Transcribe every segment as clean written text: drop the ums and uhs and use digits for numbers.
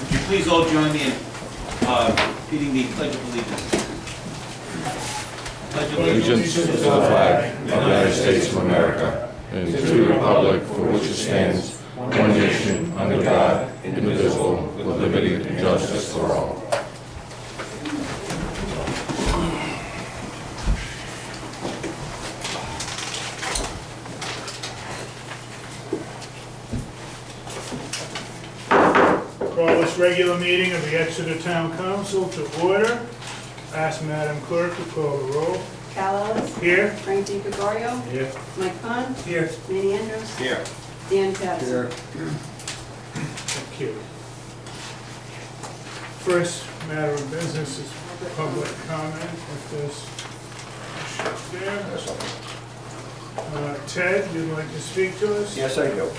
Would you please all join me in reading the Pledge of Allegiance? Pledge of Allegiance to the flag of the United States of America and to the republic for which it stands, one nation, under God, indivisible, with liberty and justice for all. Call this regular meeting of the Exeter Town Council to order. Ask Madam Clerk to call the roll. Cal Ellis. Here. Frank Di Gregorio. Here. Mike Pond. Here. Manny Andrews. Here. Dan Patterson. Thank you. First matter of business is public comment. If there's there. Ted, you'd like to speak to us? Yes, I do.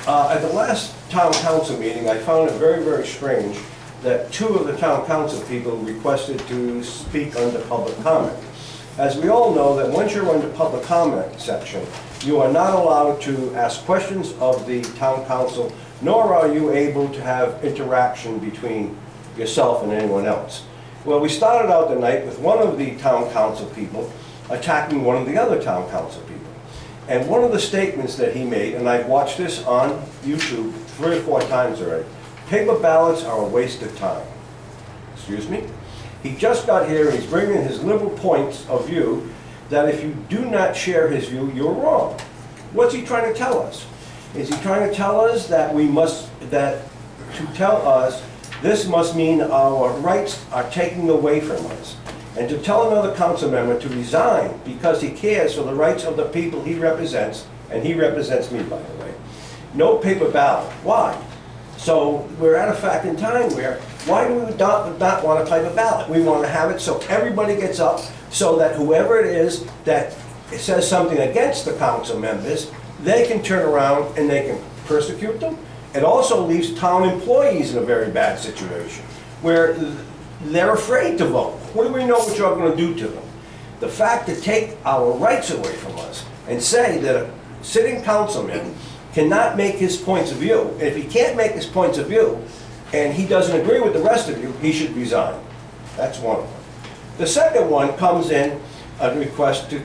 At the last town council meeting, I found it very, very strange that two of the town council people requested to speak under public comment. As we all know, that once you're under public comment section, you are not allowed to ask questions of the town council, nor are you able to have interaction between yourself and anyone else. Well, we started out the night with one of the town council people attacking one of the other town council people. And one of the statements that he made, and I've watched this on YouTube 3 or 4 times already, paper ballots are a waste of time. Excuse me? He just got here and he's bringing his liberal points of view that if you do not share his view, you're wrong. What's he trying to tell us? Is he trying to tell us that to tell us this must mean our rights are taken away from us? And to tell another council member to resign because he cares for the rights of the people he represents, and he represents me, by the way. No paper ballot. Why? So we're at a fact in time where, why do we not want a paper ballot? We want to have it so everybody gets up, so that whoever it is that says something against the council members, they can turn around and they can persecute them. It also leaves town employees in a very bad situation, where they're afraid to vote. What do we know what you're going to do to them? The fact to take our rights away from us and say that a sitting councilman cannot make his points of view, and if he can't make his points of view and he doesn't agree with the rest of you, he should resign. That's one of them. The second one comes in a request to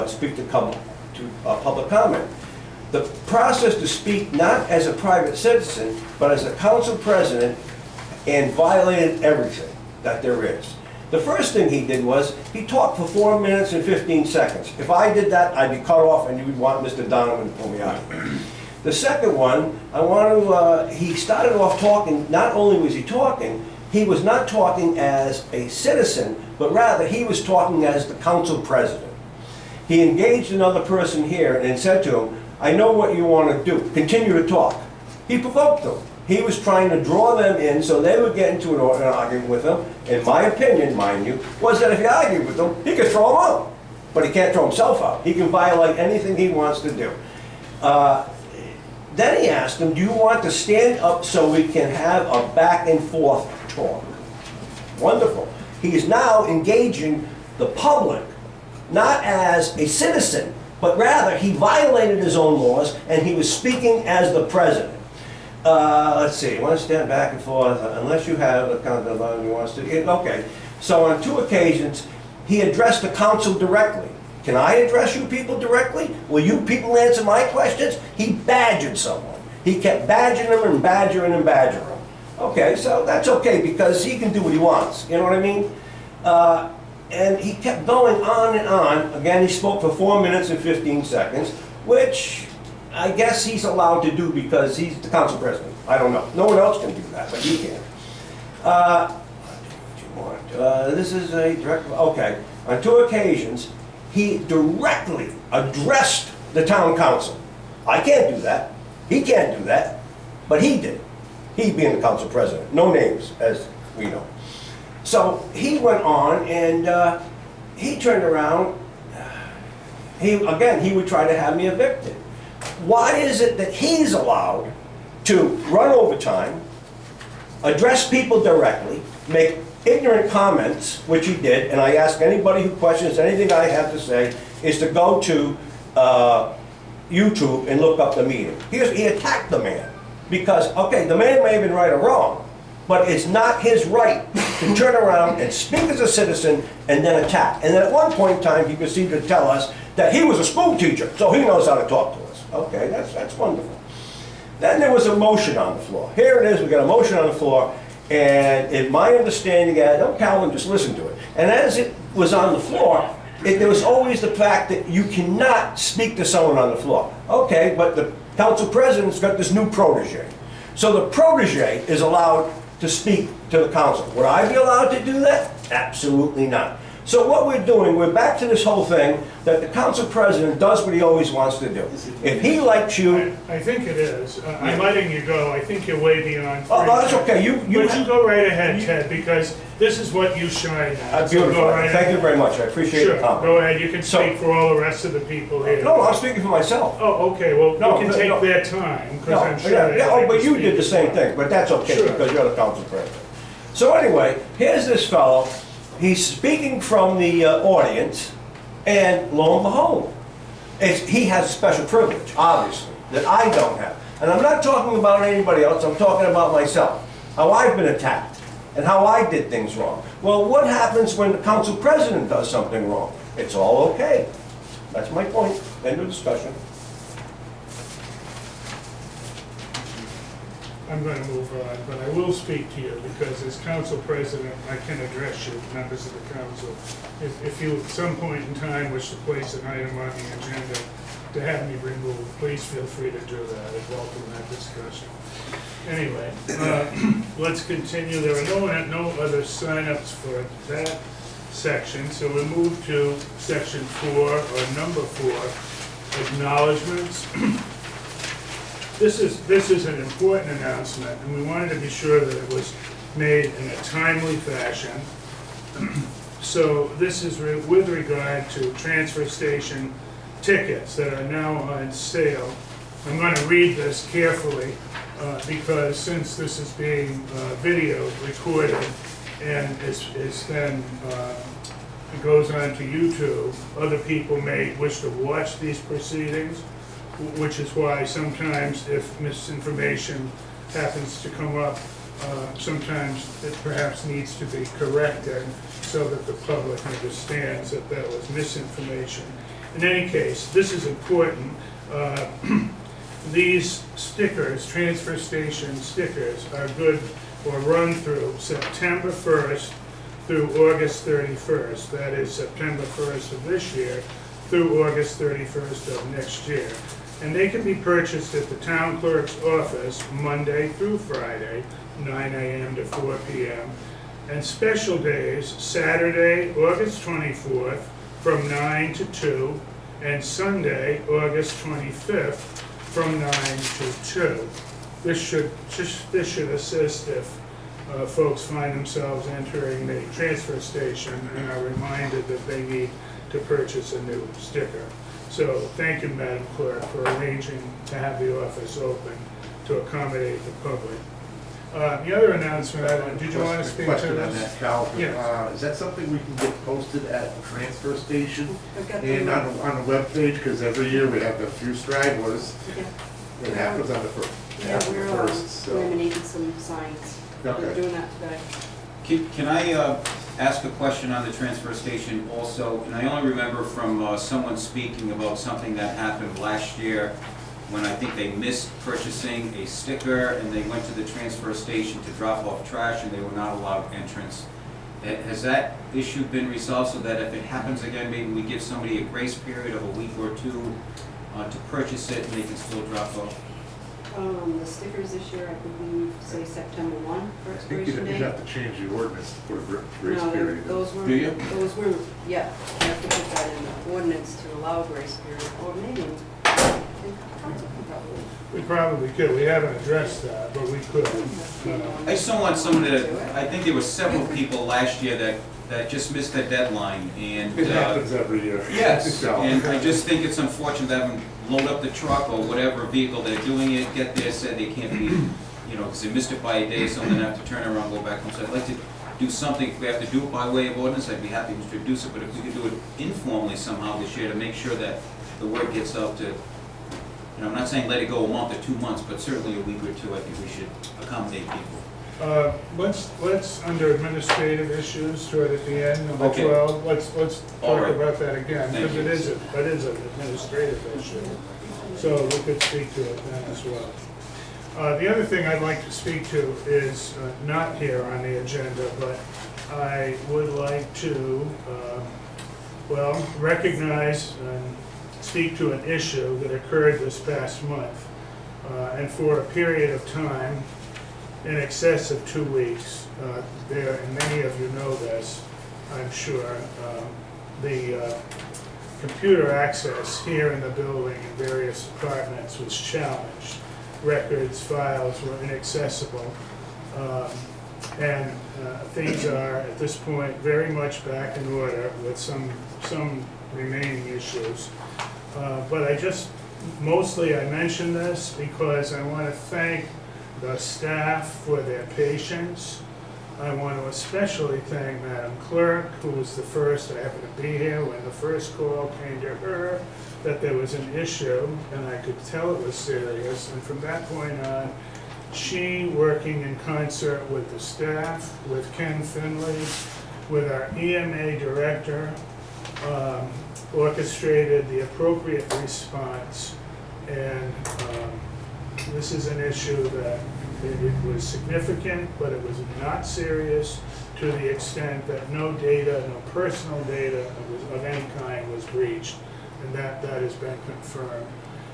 speak to public comment. The process to speak not as a private citizen, but as a council president, and violated everything that there is. The first thing he did was, he talked for 4 minutes and 15 seconds. If I did that, I'd be cut off and you would want Mr. Donovan to pull me out. The second one, he started off talking, not only was he was not talking as a citizen, but rather he was talking as the council president. He engaged another person here and said to him, I know what you want to do, continue to talk. He provoked them. He was trying to draw them in so they would get into an argument with him. In my opinion, mind you, was that if he argued with them, he could throw them out. But he can't throw himself out. He can violate anything he wants to do. Then he asked him, do you want to stand up so we can have a back and forth talk? Wonderful. He is now engaging the public, not as a citizen, but rather he violated his own laws and he was speaking as the president. Let's see, you want to stand back and forth unless you have a kind of you want to. Okay, so on 2 occasions he addressed the council directly. Can I address you people directly? Will you people answer my questions? He badgered someone. He kept badgering them and badgering and badgering them. Okay, so that's okay because he can do what he wants. You know what I mean? And he kept going on and on. Again, he spoke for 4 minutes and 15 seconds, which I guess he's allowed to do because he's the council president. I don't know. No one else can do that, but he can. This is a direct, okay. On 2 occasions, he directly addressed the town council. I can't do that. He can't do that, but he did. He being the council president. No names, as we know. So he went on and he turned around. He would try to have me evicted. Why is it that he's allowed to run overtime, address people directly, make ignorant comments, which he did, and I ask anybody who questions anything I have to say, is to go to YouTube and look up the meeting. He attacked the man because, okay, the man may have been right or wrong, But it's not his right to turn around and speak as a citizen and then attack. And then at one point in time, he proceeded to tell us that he was a school teacher, so he knows how to talk to us. Okay, that's wonderful. Then there was a motion on the floor. Here it is, we got a motion on the floor, and in my understanding, Calvin, just listen to it. And as it was on the floor, there was always the fact that you cannot speak to someone on the floor. Okay, but the council president's got this new protege. So the protege is allowed to speak to the council. Would I be allowed to do that? Absolutely not. So what we're doing, we're back to this whole thing that the council president does what he always wants to do. If he likes you, I think it is. I'm letting you go. I think you're way beyond. oh, no, that's okay. But you go right ahead, Ted, because this is what you shine at. So Beautiful. go right Thank you ahead. very much. I appreciate Sure, the compliment. go ahead. You can So- speak for all the rest of the people here. No, I'm speaking for myself. Oh, okay, well, No, you can no, take no. their time, because No, I'm sure yeah, they'd yeah, like oh, but to you speak did the as same well. thing, but that's okay, Sure. because you're the council president. So anyway, here's this fellow, he's speaking from the audience, and lo and behold, he has special privilege, obviously, that I don't have. And I'm not talking about anybody else, I'm talking about myself, how I've been attacked, and how I did things wrong. Well, what happens when the council president does something wrong? It's all okay. That's my point, end of discussion. I'm going to move on, but I will speak to you, because as council president, I can address you, members of the council. If you at some point in time wish to place an item on the agenda to have me removed, please feel free to do that. I welcome that discussion. Anyway, let's continue. There are no other signups for that section, so we move to section 4, or number 4, acknowledgements. This is an important announcement, and we wanted to be sure that it was made in a timely fashion. So this is with regard to transfer station tickets that are now on sale. I'm going to read this carefully because since this is being video recorded and is then it goes on to YouTube, other people may wish to watch these proceedings, which is why sometimes if misinformation happens to come up, sometimes it perhaps needs to be corrected so that the public understands that that was misinformation. In any case, this is important. These stickers, transfer station stickers, are good or run through September 1st through August 31st. That is September 1st of this year through August 31st of next year. And they can be purchased at the town clerk's office Monday through Friday, 9 a.m. to 4 p.m. And special days, Saturday, August 24th, from 9 to 2, and Sunday, August 25th, from 9 to 2. This should assist if folks find themselves entering the transfer station and are reminded that they need to purchase a new sticker. So thank you, Madam Clerk, for arranging to have the office open to accommodate the public. The other announcement, did you want to speak to Question on this? that, Calvin. Yes. Is that something we can get posted at the transfer station I've got the- and on the webpage? Because every year we have a few stragglers. Yeah. It happens on the first. Yeah, we're so. eliminating some signs. We're Okay. doing that today. Can I ask a question on the transfer station also? And I only remember from someone speaking about something that happened last year when I think they missed purchasing a sticker and they went to the transfer station to drop off trash and they were not allowed entrance. Has that issue been resolved so that if it happens again, maybe we give somebody a grace period of a week or two to purchase it and they can still drop off? The stickers this year, I believe, say September 1 for I think expiration you'd date. have to change the ordinance to put a grace No, period. those were, Do you? yeah, you have to put that in the ordinance to allow a grace period, or maybe, council can probably. We probably could. We haven't addressed that, but we could. I just don't want someone to, I think there were several people last year that just missed the deadline and. It happens every year. Yes, So- and I just think it's unfortunate to have them load up the truck or whatever vehicle they're doing it, get there, said they can't be, you know, because they missed it by a day, so then have to turn around, go back home. So I'd like to do something, if we have to do it by way of ordinance, I'd be happy to introduce it, but if we could do it informally somehow this year to make sure that the word gets out to, you know, I'm not saying let it go a month or 2 months, but certainly a week or two, I think we should accommodate people. Let's, under administrative issues, toward at the end, number Okay. 12, let's All talk right. about that again, Thank because it is an administrative issue. So we could speak to it then as well. The other thing I'd like to speak to is not here on the agenda, but I would like to, recognize and speak to an issue that occurred this past month, and for a period of time in excess of 2 weeks. And many of you know this, I'm sure, the computer access here in the building in various departments was challenged. Records, files were inaccessible. And things are, at this point, very much back in order with some remaining issues. But mostly I mention this because I want to thank the staff for their patience. I want to especially thank Madam Clerk, who was the first, I happened to be here when the first call came to her that there was an issue, and I could tell it was serious. And from that point on, she, working in concert with the staff, with Ken Finley, with our EMA director, orchestrated the appropriate response. And this is an issue that it was significant, but it was not serious to the extent that no data, no personal data of any kind was breached, and that has been confirmed.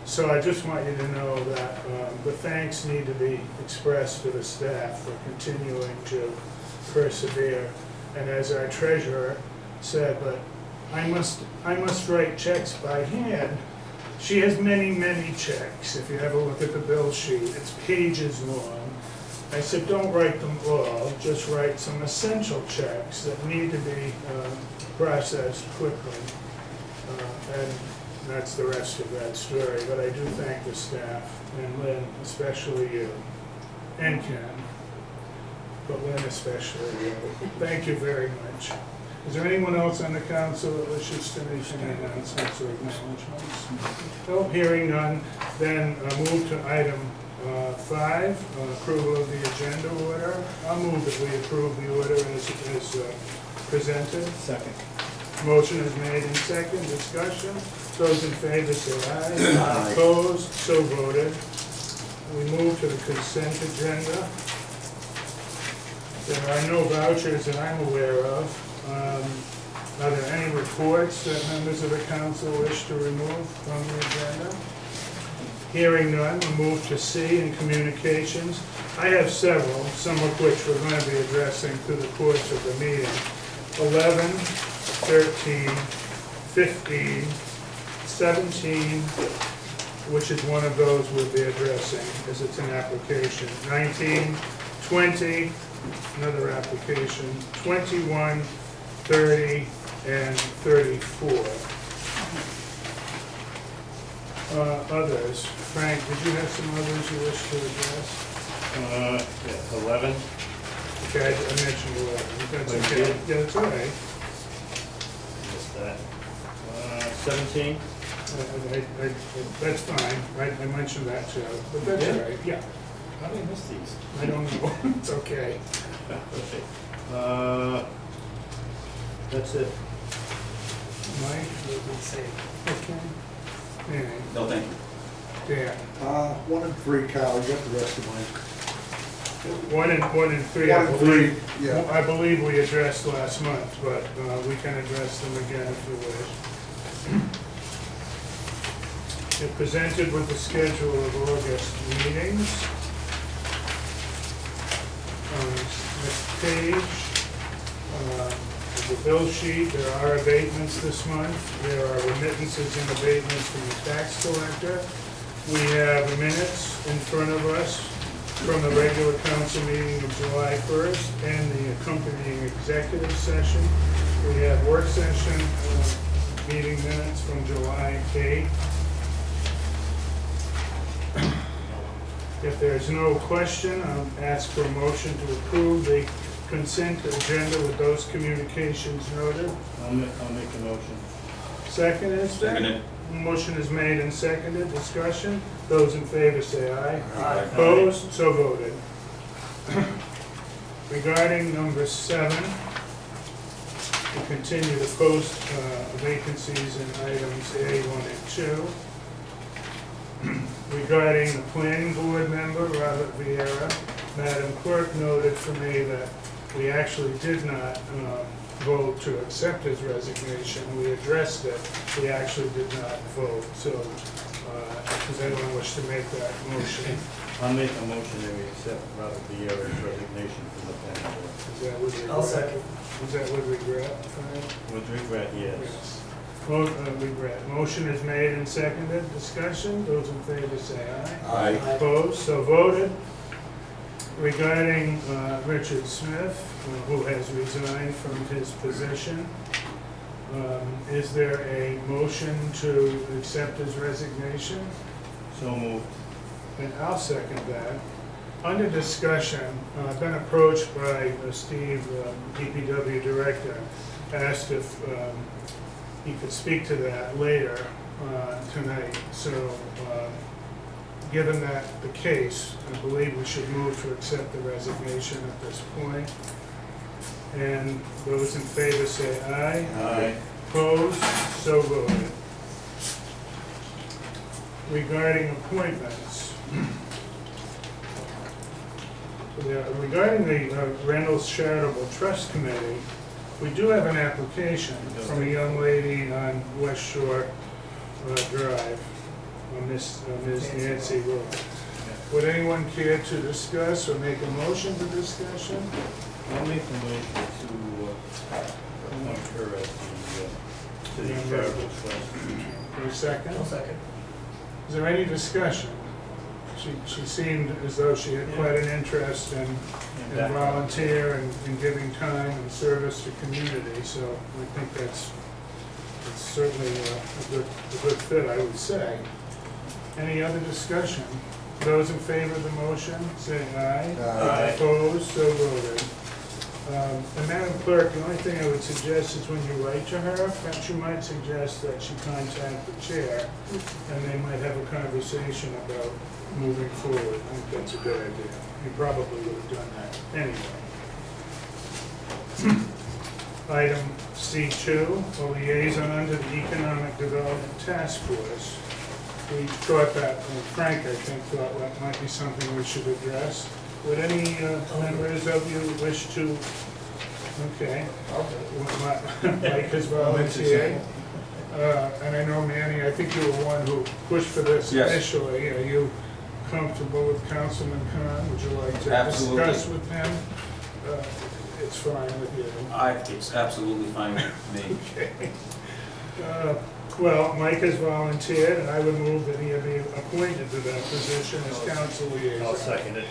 So I just want you to know that the thanks need to be expressed to the staff for continuing to persevere. And as our treasurer said, but I must write checks by hand. She has many, many checks. If you ever look at the bill sheet, it's pages long. I said, don't write them all, just write some essential checks that need to be processed quickly. And that's the rest of that story. But I do thank the staff, and Lynn, especially you, and Ken, but Lynn especially you. Thank you very much. Is there anyone else on the council that wishes to make any announcements or acknowledgements? No, hearing none, then move to item 5, approval of the agenda order. I'll move that we approve the order as presented. Second. Motion is made in second. Discussion. Those in favor say aye. Aye. Opposed? So voted. We move to the consent agenda. There are no vouchers that I'm aware of. Are there any reports that members of the council wish to remove from the agenda? Hearing none, we move to C in communications. I have several, some of which we're going to be addressing through the course of the meeting. 11, 13, 15, 17, which is one of those we'll be addressing as it's an application. 19, 20, another application. 21, 30, and 34. Others. Frank, did you have some others you wish to address? Yeah, 11. Okay, I mentioned 11. That's Like okay. you did? Yeah, that's all right. Missed that. 17. That's fine. I mentioned that too, but that's all Yeah? right. Yeah, How did I miss these? I don't know. It's okay. Okay. That's it. Mike? Okay. Yeah, No, thank you. Dan. 1 and 3, Kyle, you got the rest of mine. 1 and 3, 1 I and believe. 3, yeah. I believe we addressed last month, but we can address them again if you wish. It presented with the schedule of August meetings. Next page, the bill sheet, there are abatements this month. There are remittances and abatements from the tax collector. We have minutes in front of us from the regular council meeting of July 1st and the accompanying executive session. We have work session meeting minutes from July 8th. If there's no question, I'll ask for a motion to approve the consent agenda with those communications noted. I'll make a motion. Second is there? Seconded. Motion is made and seconded. Discussion. Those in favor say aye. Aye. Opposed? So voted. Regarding number 7, we continue to post vacancies in items A1 and 2. Regarding the planning board member, Robert Vieira, Madam Clerk noted for me that we actually did not vote to accept his resignation. We addressed it, we actually did not vote. So, does anyone wish to make that motion? I'll make a motion that we accept Robert Vieira's resignation from the planning board. Is that with regret? I'll second. Is that with regret, Frank? With regret, yes. Regret. Motion is made and seconded. Discussion. Those in favor say aye. Aye. Opposed? So voted. Regarding Richard Smith, who has resigned from his position, is there a motion to accept his resignation? So moved. And I'll second that. Under discussion, I've been approached by Steve, DPW Director, asked if he could speak to that later tonight. So, given that the case, I believe we should move to accept the resignation at this point. And those in favor say aye. Aye. Opposed? So voted. Regarding appointments, regarding the Reynolds Charitable Trust Committee, we do have an application from a young lady on West Shore Drive, Ms. Nancy Rowe. Would anyone care to discuss or make a motion for discussion? I'll make a motion to appoint her as the charitable trust. For a second? I'll second. Is there any discussion? She seemed as though she had quite an interest in volunteer and in giving time and service to community, so I think that's certainly a good fit, I would say. Any other discussion? Those in favor of the motion, say aye. Aye. Opposed, so voted. And Madam Clerk, the only thing I would suggest is when you write to her, perhaps you might suggest that she contact the chair, and they might have a conversation about moving forward. I think that's a good idea. You probably would have done that anyway. Item C2, a liaison under the Economic Development Task Force. We thought that, Frank, I think, thought that might be something we should address. Would any members of you wish to? Okay. Mike has volunteered. And I know, Manny, I think you were one who pushed for this Yes. initially. Are you comfortable with Councilman Khan? Would you like to Absolutely. discuss with him? It's fine with you. It's absolutely fine with me. Okay. Well, Mike has volunteered, and I would move that he be appointed to that position as council liaison. I'll second it.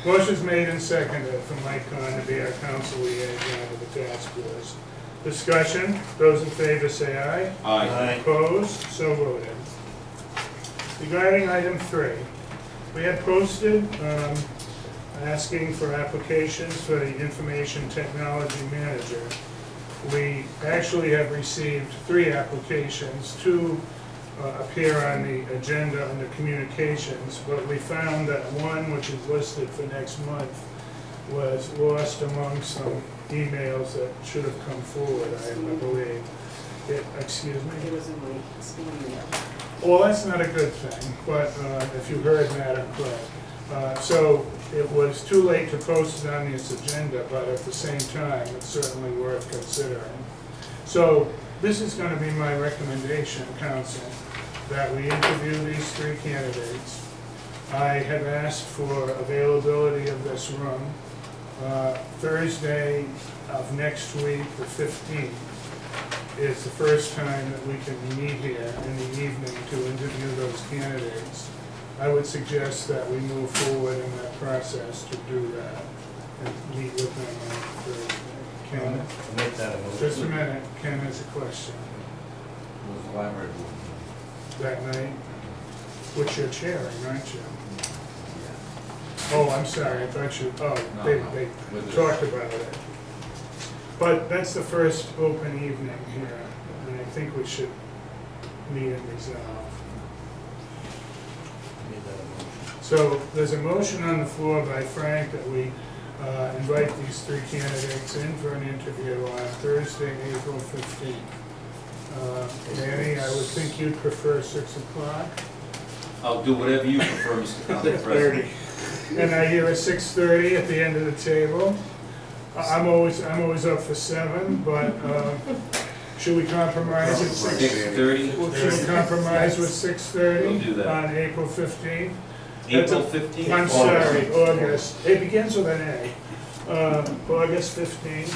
Motion's made and seconded for Mike Khan to be our council liaison to the task force. Discussion, those in favor say aye. Aye. Opposed, so voted. Regarding item 3, we had posted asking for applications for the information technology manager. We actually have received 3 applications. 2 appear on the agenda under communications, but we found that one, which is listed for next month, was lost among some emails that should have come forward, I believe. Excuse It me? was in my spam mail. Well, that's not a good thing, but if you heard Madam Clerk. So it was too late to post it on this agenda, but at the same time, it's certainly worth considering. So this is going to be my recommendation, Council, that we interview these 3 candidates. I have asked for availability of this room. Thursday of next week, the 15th, is the first time that we can meet here in the evening to interview those candidates. I would suggest that we move forward in that process to do that and meet with them on Thursday. Ken, I'll make that a motion. just a minute, Ken has a question. That night, which you're chairing, aren't you? Oh, I'm sorry, I thought you, they talked about it. But that's the first open evening here, and I think we should meet and resolve. Made that a motion. So there's a motion on the floor by Frank that we invite these three candidates in for an interview on Thursday, April 15th. Danny, I would think you'd prefer 6 o'clock. I'll do whatever you prefer, Mr. Council President. And I hear a 6:30 at the end of the table. I'm always up for 7, but should we compromise at 6? 6:30? Should we compromise with 6:30? We'll do that. On April 15th? April 15th? I'm sorry, August. It begins with an A. August 15th.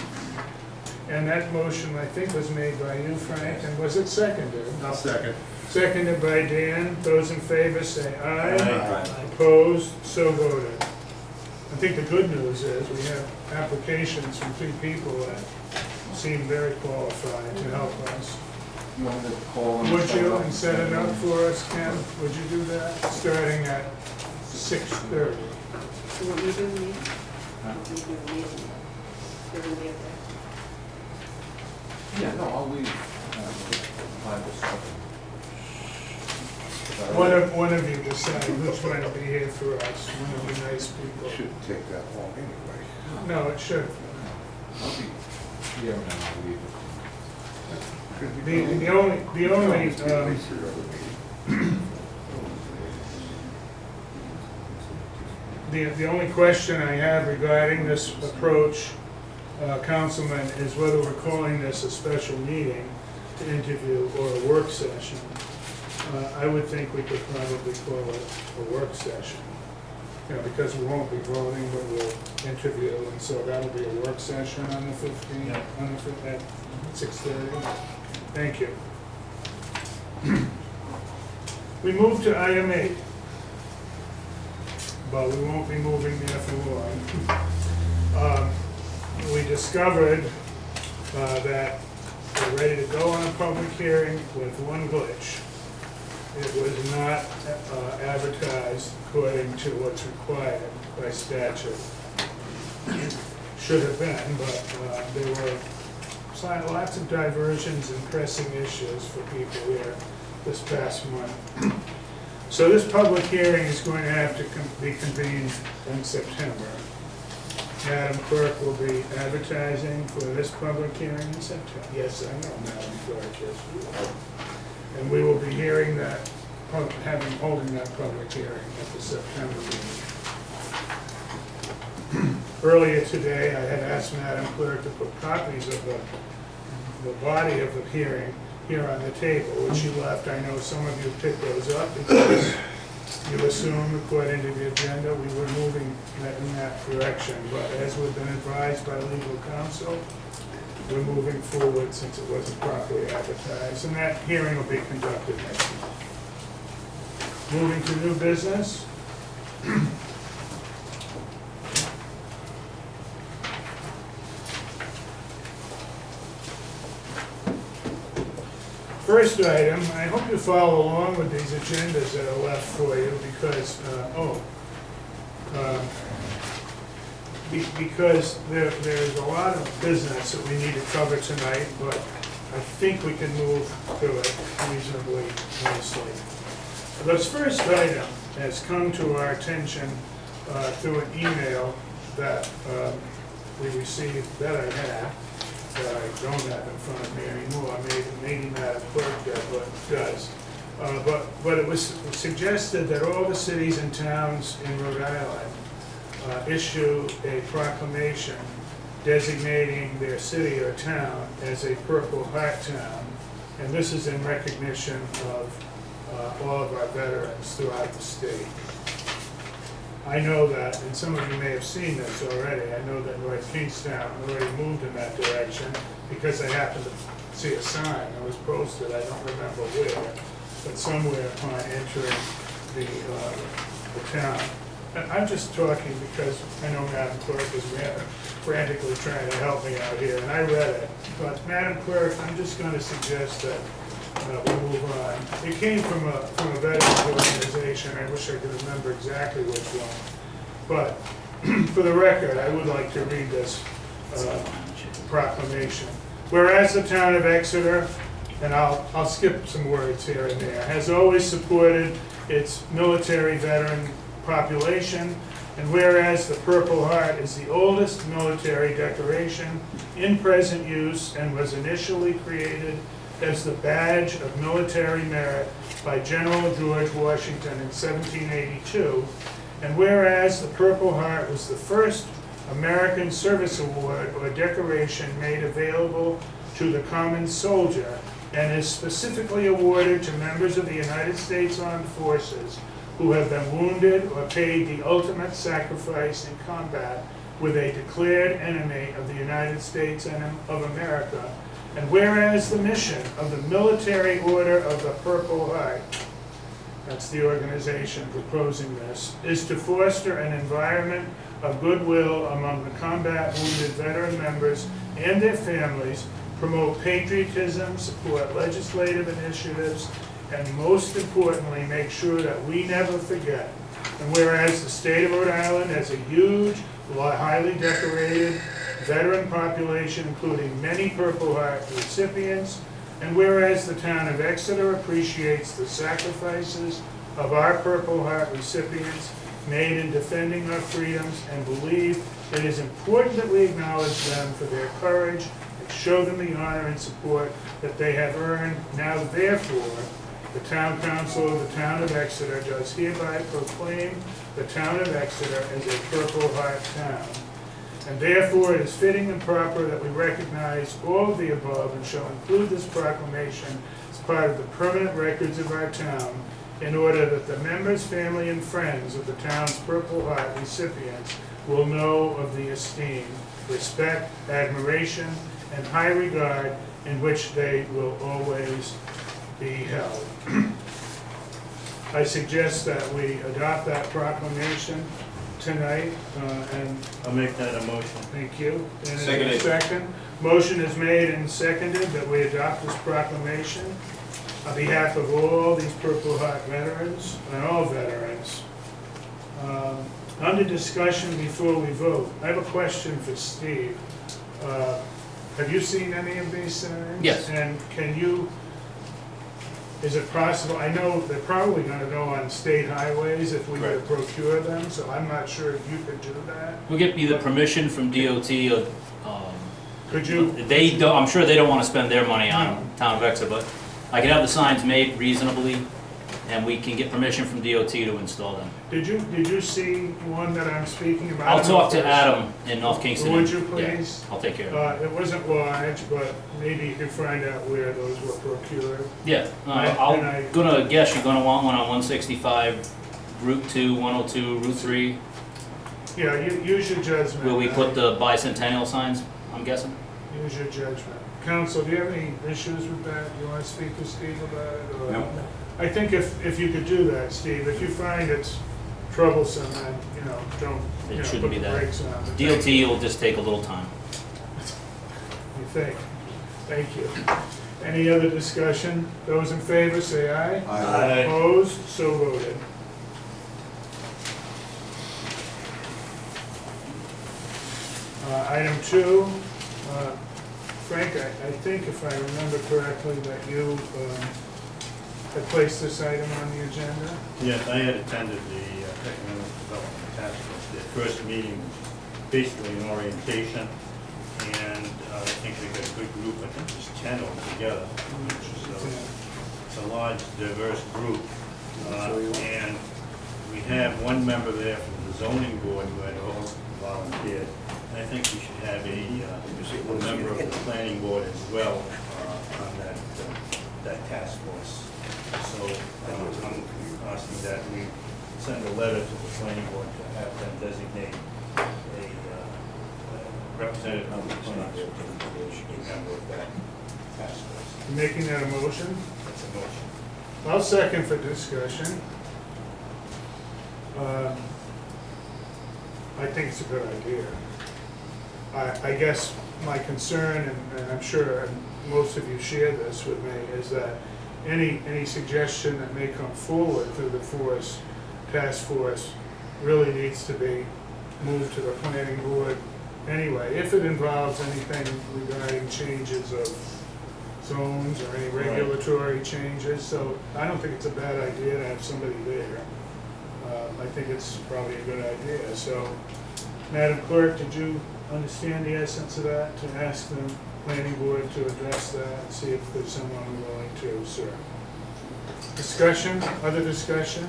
And that motion, I think, was made by you, Frank, and was it seconded? I'll second. Seconded by Dan. Those in favor say aye. Aye. Opposed, so voted. I think the good news is we have applications from 3 people that seem very qualified to help us. You want me to call them? Would you, and set it up for us, Ken? Would you do that? Starting at 6:30. So what you do, me? What you do, me? You're gonna be up there. Yeah, no, I'll leave. 5 or 7. One of you decide who's going to be here for us, one of the nice people. Shouldn't take that long anyway. No, it should. I'll be here and then I'll leave. The only, At least your other meeting. the only question I have regarding this approach, Councilman, is whether we're calling this a special meeting to interview or a work session. I would think we could probably call it a work session. You know, because we won't be voting, but we'll interview, and so that'll be a work session on the 15th, at 6:30. Thank you. We move to item 8, but we won't be moving there for long. We discovered that we're ready to go on a public hearing with one glitch. It was not advertised according to what's required by statute. Should have been, but there were lots of diversions and pressing issues for people here this past month. So this public hearing is going to have to be convened in September. Madam Clerk will be advertising for this public hearing in September. Yes, I know, Madam Clerk, yes, you will. And we will be hearing that, holding that public hearing at the September meeting. Earlier today, I had asked Madam Clerk to put copies of the body of the hearing here on the table, which you left. I know some of you picked those up because you assumed, according to the agenda, we were moving in that direction. But as we've been advised by legal counsel, we're moving forward since it wasn't properly advertised, and that hearing will be conducted next month. Moving to new business. First item, I hope you follow along with these agendas that are left for you because, because there's a lot of business that we need to cover tonight, but I think we can move through it reasonably nicely. This first item has come to our attention through an email that we received, that I had, that I don't have in front of me anymore. Maybe Madam Clerk does. But it was suggested that all the cities and towns in Rhode Island issue a proclamation designating their city or town as a Purple Heart Town. And this is in recognition of all of our veterans throughout the state. I know that, and some of you may have seen this already, I know that North Kingstown already moved in that direction because I happened to see a sign that was posted, I don't remember where, but somewhere upon entering the town. And I'm just talking because I know Madam Clerk is frantically trying to help me out here, and I read it. But Madam Clerk, I'm just going to suggest that we move on. It came from a veterans organization. I wish I could remember exactly which one. But for the record, I would like to read this proclamation. Whereas the town of Exeter, and I'll skip some words here and there, has always supported its military veteran population And whereas the Purple Heart is the oldest military decoration in present use and was initially created as the badge of military merit by General George Washington in 1782, and whereas the Purple Heart was the first American Service Award or decoration made available to the common soldier and is specifically awarded to members of the United States Armed Forces who have been wounded or paid the ultimate sacrifice in combat with a declared enemy of the United States and of America. And whereas the mission of the Military Order of the Purple Heart, that's the organization proposing this, is to foster an environment of goodwill among the combat wounded veteran members and their families, promote patriotism, support legislative initiatives, and most importantly, make sure that we never forget. And whereas the state of Rhode Island has a huge, highly decorated veteran population, including many Purple Heart recipients, and whereas the town of Exeter appreciates the sacrifices of our Purple Heart recipients made in defending our freedoms and believe it is important that we acknowledge them for their courage and show them the honor and support that they have earned. Now therefore, the town council of the town of Exeter does hereby proclaim the town of Exeter as a Purple Heart town. And therefore, it is fitting and proper that we recognize all of the above and shall include this proclamation as part of the permanent records of our town in order that the members, family, and friends of the town's Purple Heart recipients will know of the esteem, respect, admiration, and high regard in which they will always be held. I suggest that we adopt that proclamation tonight, and I'll make that a motion. thank you. And is there a Seconded. second? Motion is made and seconded that we adopt this proclamation on behalf of all these Purple Heart veterans and all veterans. Under discussion before we vote, I have a question for Steve. Have you seen any of these signs? Yes. And can you, is it possible, I know they're probably gonna go on state highways if we were to procure them, so I'm not sure if you could do that. We'll get either permission from DOT or, Could you? they don't, I'm sure they don't wanna spend their money on Town of Exeter, but I can have the signs made reasonably, and we can get permission from DOT to install them. Did you see one that I'm speaking about? I'll talk to Adam in North Kingston. Would you Yeah, please? I'll take care of it. It wasn't large, but maybe you could find out where those were procured. Yeah, and I- I'm gonna guess you're gonna want one on 165, Route 2, 102, Route 3. Yeah, use your judgment. Where we put the bicentennial signs, I'm guessing? Use your judgment. Counsel, do you have any issues with that? Do you want to speak to Steve about it? or- No. I think if you could do that, Steve, if you find it's troublesome, then, don't, It put shouldn't be the that. brakes on. But DOT will just take a little time. You think? Thank you. Any other discussion? Those in favor, say aye. Aye. Opposed? So voted. Item 2, Frank, I think if I remember correctly that you had placed this item on the agenda. Yes, I had attended the Economic Development Task Force. Their first meeting was basically an orientation, and I think they got a good group. I think there's 10 altogether, so it's a large, diverse group. And we have one member there from the zoning board who had all volunteered. And I think we should have a member of the planning board as well on that task force. So I'm asking that we send a letter to the planning board to have them designate a representative from the planning board to be a member of that task force. You making that a motion? That's a motion. I'll second for discussion. I think it's a good idea. I guess my concern, and I'm sure most of you share this with me, is that any suggestion that may come forward through the task force really needs to be moved to the planning board anyway, if it involves anything regarding changes of zones or any regulatory changes. So I don't think it's a bad idea to have somebody there. I think it's probably a good idea. So, Madam Clerk, did you understand the essence of that? To ask the planning board to address that and see if there's someone willing to serve. Discussion, other discussion?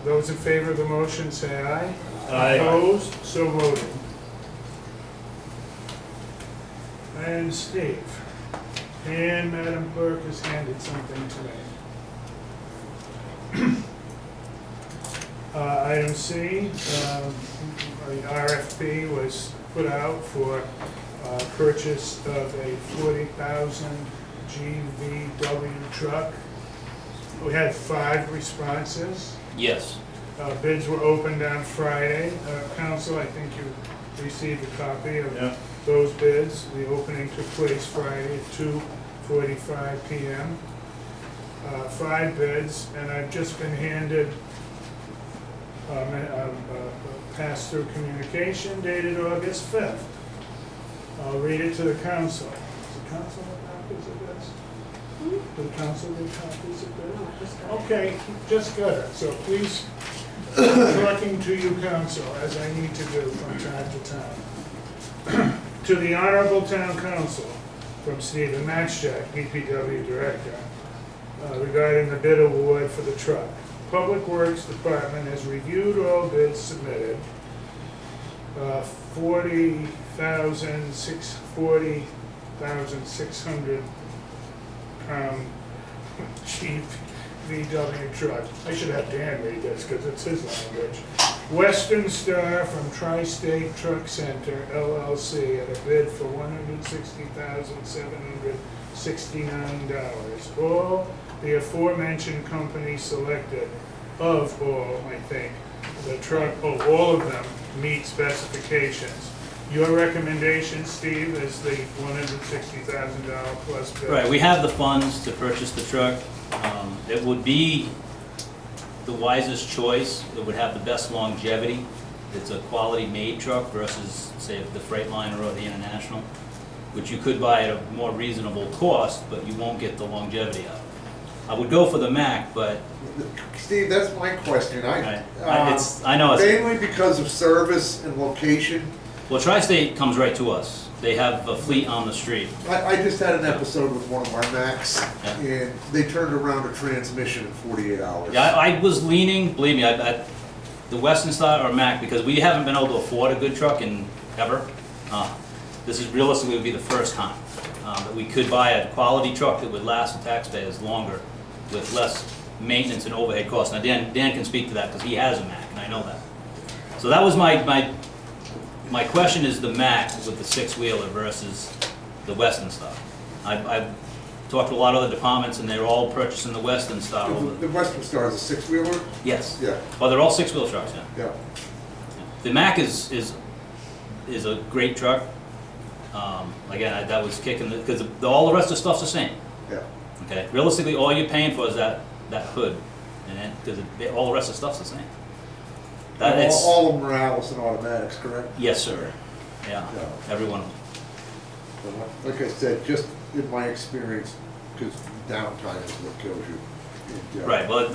Those in favor of the motion say aye. Aye. Opposed? So voted. And Steve. And Madam Clerk has handed something to me. Item C, the RFP was put out for purchase of a 40,000 GVW truck. We had 5 responses. Yes. Bids were opened on Friday. Council, I think you received a copy of Yeah. those bids. The opening took place Friday at 2:45 p.m. 5 bids, and I've just been handed a pass-through communication dated August 5th. I'll read it to the council. Does the council have copies of this? Does the council get copies of this? Okay, just got it, so please, talking to you, council, as I need to do from time to time. To the Honorable Town Council, from Stephen Matchjack, DPW Director, regarding the bid award for the truck. Public Works Department has reviewed all bids submitted. 40,600 pound GVW truck. I should have Dan read this because it's his language. Western Star from Tri-State Truck Center LLC at a bid for $160,769. All the aforementioned companies selected, of all, I think, the truck, all of them meet specifications. Your recommendation, Steve, is the $160,000 plus bid. Right, we have the funds to purchase the truck. It would be the wisest choice. It would have the best longevity. It's a quality-made truck versus, say, the Freightliner or the International, which you could buy at a more reasonable cost, but you won't get the longevity out of it. I would go for the Mack, but Steve, that's my question. I know it's, Mainly because of service and location. well, Tri-State comes right to us. They have a fleet on the street. I just had an episode with one of our Macs, Yeah. and they turned around a transmission in 48 hours. Yeah, I was leaning, believe me, the Western Star or Mack, because we haven't been able to afford a good truck in ever. This is realistically would be the first time that we could buy a quality truck that would last the taxpayers longer with less maintenance and overhead costs. Now, Dan can speak to that because he has a Mack, and I know that. So that was my question is the Mack with the 6-wheeler versus the Western Star. I've talked to a lot of other departments, and they're all purchasing the Western Star over. The Western Star is a 6-wheeler? Yes. Yeah, Well, they're all 6-wheel trucks, yeah. yeah. The Mack is a great truck. Again, that was kicking, because all the rest of the stuff's the same, Yeah. okay? Realistically, all you're paying for is that hood, and then, because all the rest of the stuff's the same. That, it's, All of them are Allison automatics, correct? yes, sir, yeah, Yeah. every one of them. But like I said, just in my experience, because downtime is what kills you. Yeah. Right, well,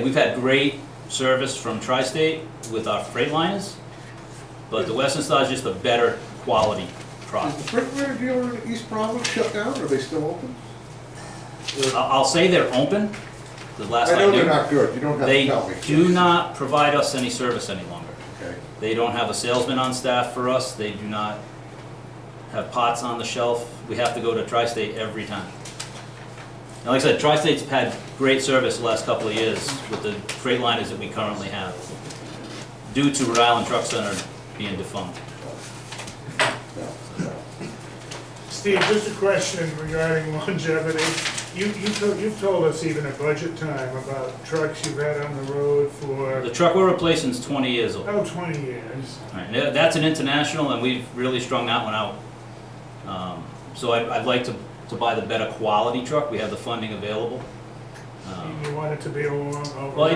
we've had great service from Tri-State with our Freightliners, but the Western Star is just a better quality Is product. the Freightliner dealer in East Providence shut down, or are they still open? I'll say they're open, the last I I know knew. they're not good, you don't have to They tell me. do not provide us any service any longer. Okay. They don't have a salesman on staff for us, they do not have pots on the shelf. We have to go to Tri-State every time. And like I said, Tri-State's had great service the last couple of years with the Freightliners that we currently have, due to Rhode Island Truck Center being defunct. Steve, just a question regarding longevity. You've told us even at budget time about trucks you've had on the road for, The truck we're replacing is 20 years old. 20 years. Right, and that's an International, and we've really strung that one out. So I'd like to buy the better quality truck. We have the funding available. You want it to be a long, Well,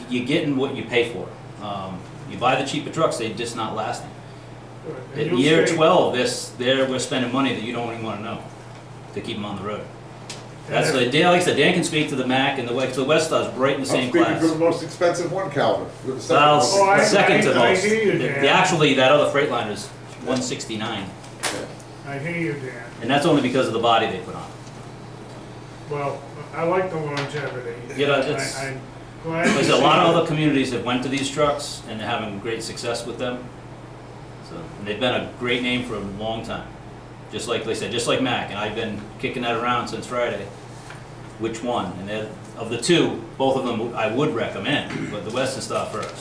you're getting what you pay for. You buy the cheaper trucks, they're just not lasting. At year 12, we're spending money that you don't even want to know to keep them on the road. That's And like I said, Dan can speak to the Mac, and the West Star's right in the I'm same speaking class. for the most expensive one, Calvin. We're the second Well, most Oh, I- second to I most. hear you, Dan. Actually, that other Freightliner is 169, I hear you, Dan. and that's only because of the body they put on. Well, I like the longevity. You know, it's- I'm glad. There's to a lot see of that. other communities that went to these trucks, and they're having great success with them. So, and they've been a great name for a long time. Just like they said, just like Mac, and I've been kicking that around since Friday. Which one? And of the two, both of them I would recommend, but the Western Star first.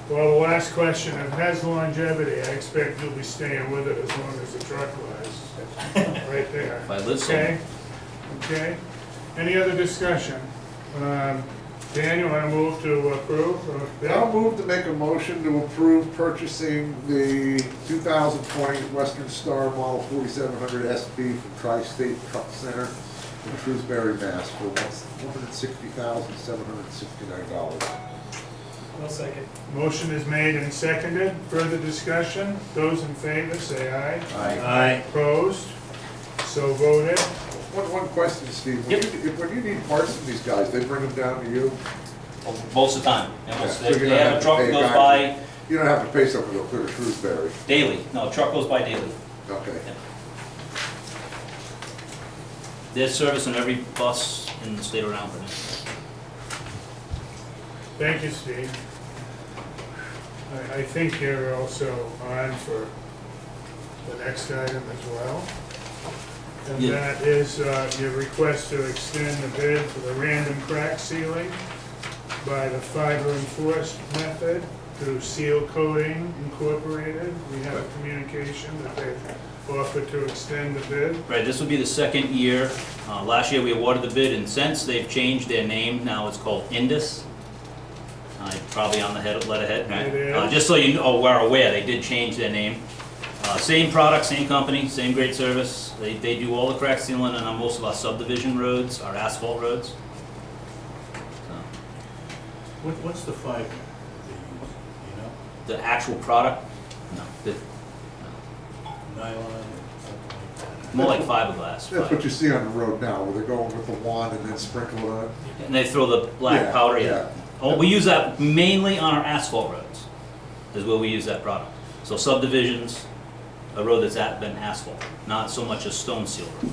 Well, the last question, if it has longevity, I expect you'll be staying with it as long as the truck lasts. Right there. If I live so. Okay? Okay? Any other discussion? Dan, you wanna move to approve? I'll move to make a motion to approve purchasing the 2020 Western Star Model 4700 SB from Tri-State Truck Center in Shrewsbury, Mass. for $160,769. Motion is made and seconded. Further discussion? Those in favor, say aye. Aye. Opposed? So voted. One question, Steve. When you need parts from these guys, they bring them down to you? Most of the time. Almost. Yeah, so you They don't have have a to truck pay that a goes guy. by You don't have to pay someone to clear Shrewsbury. daily. No, a truck goes by daily. Okay. They're servicing every bus in the state around for now. Thank you, Steve. I think you're also on for the next item as well. And Yeah. that is your request to extend the bid for the random crack sealing by the fiber enforced method through Seal Coating Incorporated. We have a communication that they've offered to extend the bid. Right, this will be the second year. Last year we awarded the bid, and since they've changed their name, now it's called Indus. Probably on the letterhead, right? It is. Just so you know, we're aware, they did change their name. Same product, same company, same great service. They do all the crack sealing on most of our subdivision roads, our asphalt roads. So, What's the fiber they use, you know? the actual product, no, Nylon or something like that? more like fiberglass. That's what you see on the road now, where they're going with the wand and then sprinkle it on. And they throw the black Yeah, powder, yeah. Oh, we use that mainly on our asphalt roads, is where we use that product. So subdivisions, a road that's been asphalt, not so much a stone seal road,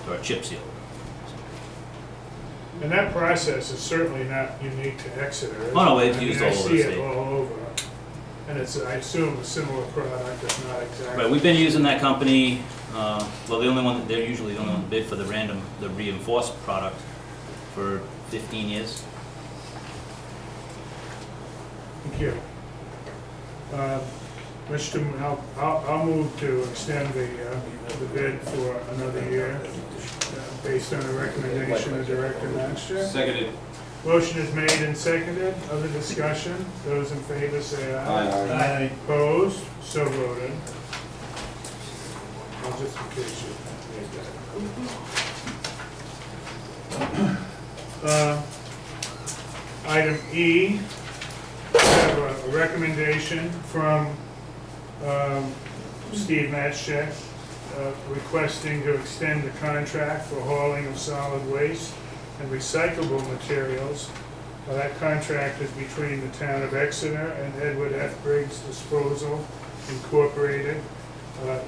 or a chip seal. And that process is certainly not unique to Exeter. is Oh, no, it? it's I mean, used all over the I see state. it all over. And it's, I assume, a similar product, if not exactly. Right, we've been using that company, well, the only one, they're usually the only one that bid for the reinforced product for 15 years. Thank you. I'll move to extend the bid for another year, based on a recommendation of Director Manster. Seconded. Motion is made and seconded. Other discussion? Those in favor say aye. Aye. Opposed? So voted. I'll just in case you need that. Item E, we have a recommendation from Steve Matchek requesting to extend the contract for hauling of solid waste and recyclable materials. That contract is between the town of Exeter and Edward F. Briggs Disposal Incorporated.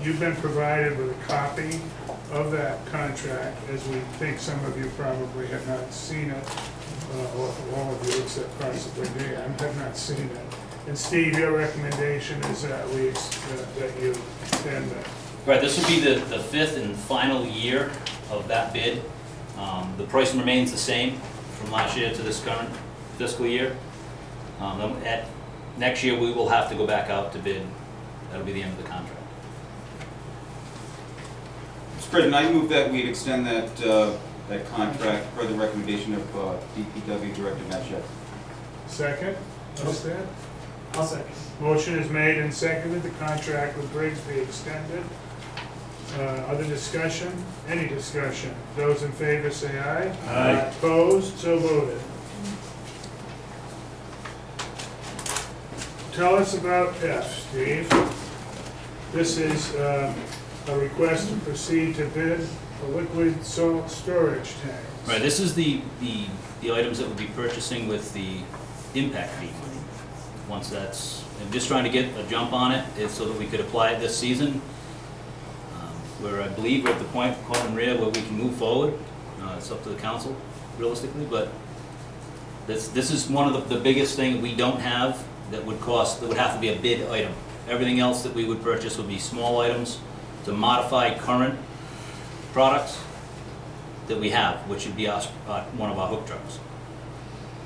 You've been provided with a copy of that contract, as we think some of you probably have not seen it, or all of you except possibly Dan have not seen it. And Steve, your recommendation is that that you extend that. Right, this will be the fifth and final year of that bid. The price remains the same from last year to this current fiscal year. Next year, we will have to go back out to bid. That'll be the end of the contract. Mr. President, I move that we extend that contract per the recommendation of DPW Director Matchett. Second? Understand? I'll second. Motion is made and seconded, the contract with Briggs be extended. Other discussion? Any discussion? Those in favor say aye. Aye. Opposed? So voted. Tell us about F, Steve. This is a request to proceed to bid for liquid salt storage tanks. Right, this is the items that we'll be purchasing with the impact fee money. Once that's, I'm just trying to get a jump on it, so that we could apply it this season. Where I believe we're at the point, Colin and Rhea, where we can move forward. It's up to the council realistically, but this is one of the biggest thing we don't have that would have to be a bid item. Everything else that we would purchase would be small items to modify current products that we have, which would be one of our hook trucks.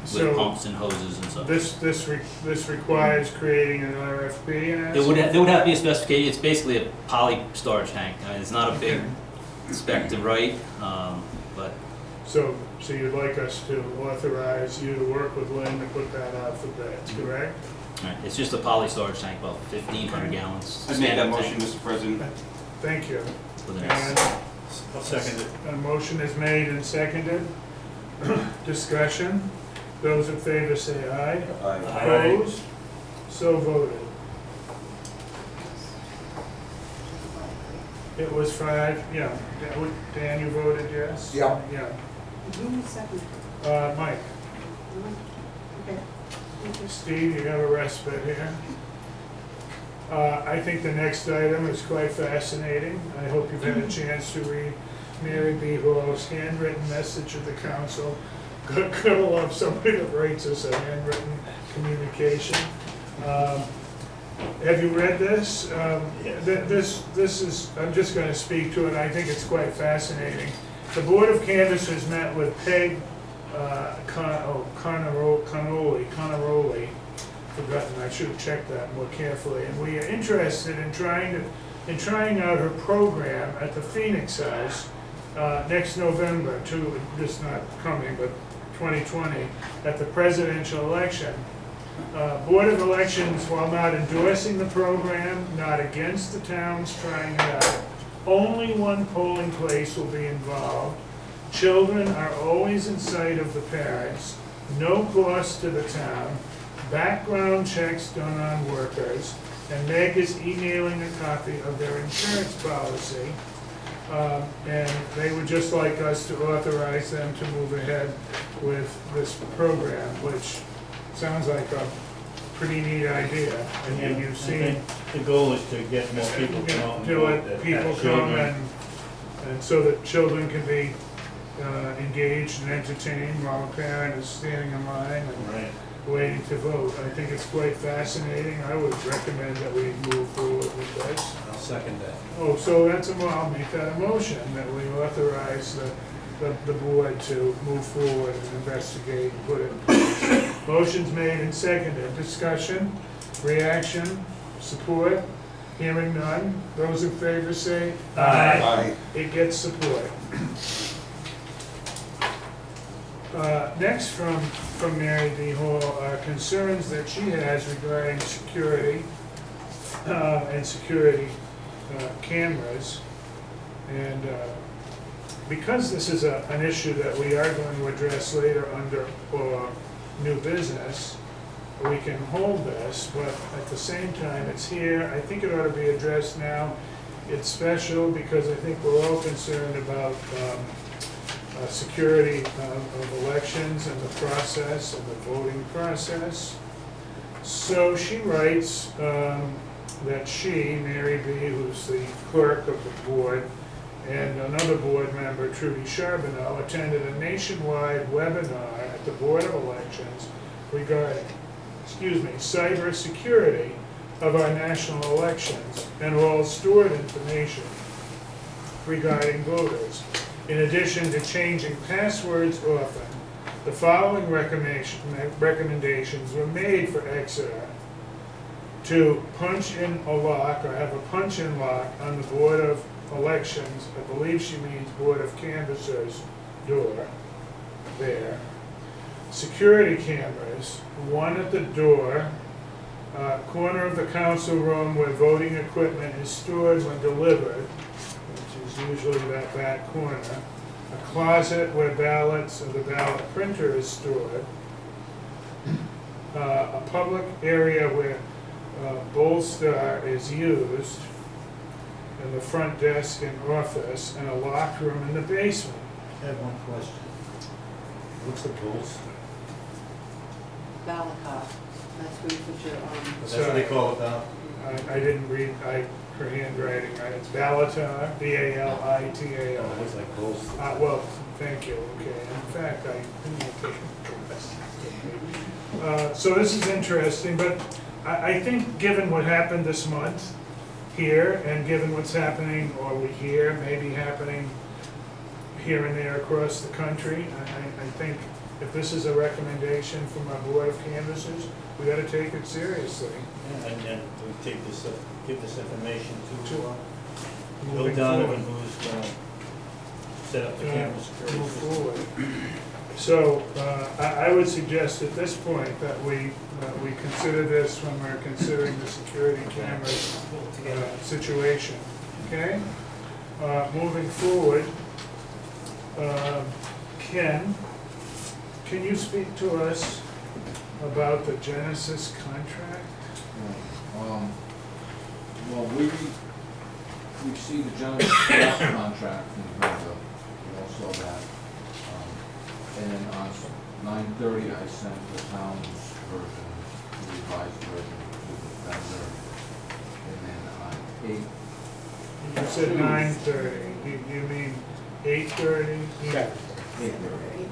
With So pumps and hoses and such. this requires creating an RFP and There would have to be a specification, it's basically a poly storage tank. It's not a big spec to write, but So you'd like us to authorize you to work with Lynn to put that out for bids, correct? right, it's just a poly storage tank, about 1,500 gallons. I make that standard motion, tank Mr. President. Thank you. for the next- And I'll second it. a motion is made and seconded. Discussion. Those in favor say aye. Aye. Opposed? So voted. It was 5, yeah. Dan, you voted yes? Yeah. Yeah. Who seconded? Mike, Okay. Thank you. Steve, you have a respite here. I think the next item is quite fascinating. I hope you've had a chance to read Mary B. Hall's handwritten message of the council. Gotta love somebody that writes us a handwritten communication. Have you read this? This is, I'm just gonna speak to it, I think it's quite fascinating. The Board of Canvassers met with Peg Conaroli, forgotten, I should have checked that more carefully, and we are interested in trying out her program at the Phoenix House next November, just not coming, but 2020, at the presidential election. Board of Elections, while not endorsing the program, not against the towns trying it out, only one polling place will be involved. Children are always in sight of the parents, no cost to the town, background checks done on workers, and Meg is emailing a copy of their insurance policy. And they would just like us to authorize them to move ahead with this program, which sounds like a pretty neat idea. And you've seen The goal is to get more people to come out and to vote, let that people have come children. and so that children can be engaged and entertained while a parent is standing in line and Right. waiting to vote. I think it's quite fascinating. I would recommend that we move forward with this. I'll second that. Oh, so I'll make that a motion, that we authorize the board to move forward and investigate and put it in place. Motion's made and seconded. Discussion, reaction, support, hearing none. Those in favor say aye. Aye. It gets support. Next from Mary B. Hall are concerns that she has regarding security and security cameras. And because this is an issue that we are going to address later under new business, we can hold this, but at the same time, it's here. I think it ought to be addressed now. It's special because I think we're all concerned about security of elections and the process and the voting process. So she writes that she, Mary B., who's the clerk of the board, and another board member, Trudy Charbonneau, attended a nationwide webinar at the Board of Elections regarding, cyber security of our national elections and all stored information regarding voters. In addition to changing passwords often, the following recommendations were made for Exeter: to punch in a lock or have a punch-in lock on the Board of Elections, I believe she means Board of Canvassers door there. Security cameras, one at the door, corner of the council room where voting equipment is stored when delivered, which is usually that back corner. A closet where ballots or the ballot printer is stored. A public area where Bold Star is used. and the front desk and office, and a locker room in the basement. I have one question. What's the goals? Balaclava, that's where you put your, That's what they call it now? I didn't read, her handwriting, it's Balatar, B-A-L-I-T-A-R. Oh, it looks like goals. Well, thank you, okay. In fact, I didn't take it. So this is interesting, but I think given what happened this month here, and given what's happening, or we hear maybe happening here and there across the country, I think if this is a recommendation from our Board of Canvassers, we gotta take it seriously. Yeah, and then we take this, give this information to Bill Moving Donovan, forward. who's gonna set up the camera security Move system. forward. So, I would suggest at this point that we consider this when we're considering the security camera situation, okay? Moving forward, Ken, can you speak to us about the Genesis contract? Well, we received the general draft contract from Brenda, we all saw that. And on 9/30, I sent the town's version, the revised version to the vendor. And then on 8. You said 9:30, you mean 8:30?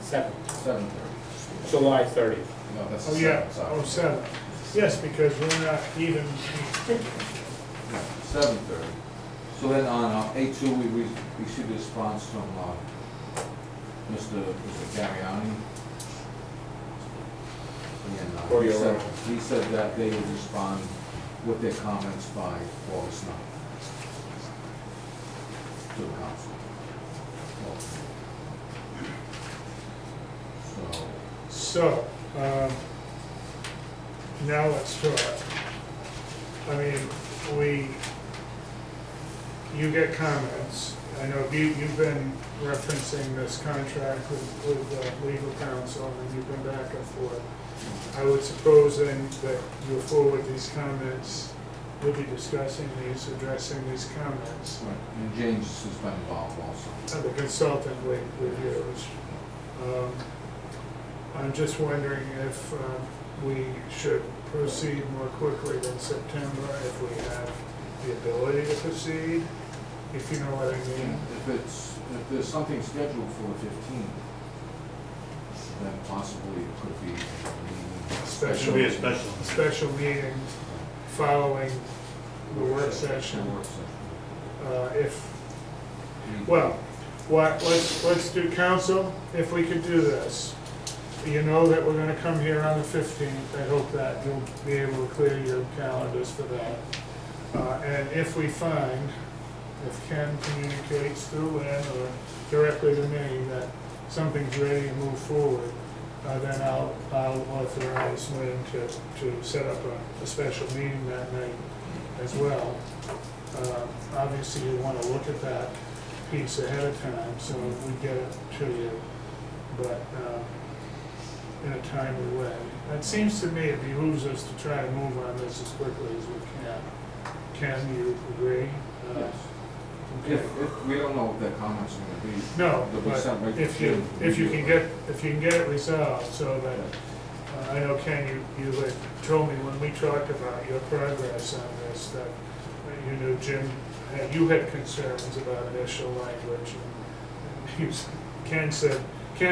7:30. July 30th. No, that's Oh, the yeah, 7th, sorry. oh, 7. Yes, because we're not even, 7:30. So then on 8/2, we received a response from Mr. Gariani. And Or he your said, own. he said that they would respond with their comments by August 9th to the council. so, now let's talk. I mean, you get comments. I know you've been referencing this contract with legal counsel, and you've been back and forth. I would suppose then that you'll forward these comments, we'll be discussing these, addressing these comments. Right, and James has been involved also. The consultant reviews. I'm just wondering if we should proceed more quickly than September, if we have the ability to proceed, if you know what I mean. If there's something scheduled for the 15th, then possibly it could be a meeting. Should be a special. Special meeting following the work session. Work session. Let's do council, if we could do this. You know that we're gonna come here on the 15th, I hope that you'll be able to clear your calendars for that. And if we find, if Ken communicates through Lynn or directly to me that something's ready to move forward, then I'll authorize Lynn to set up a special meeting that night as well. Obviously, you wanna look at that piece ahead of time, so we get it to you, but in a timely way. It seems to me it behooves us to try to move on this as quickly as we can. Can you agree? Yes. Okay. If we don't know what their comments are gonna be. No, they'll be but sent right to if you Jim. can get it resolved so that, I know Ken, you had told me when we talked about your progress on this, that you knew Jim, you had concerns about initial language. And Ken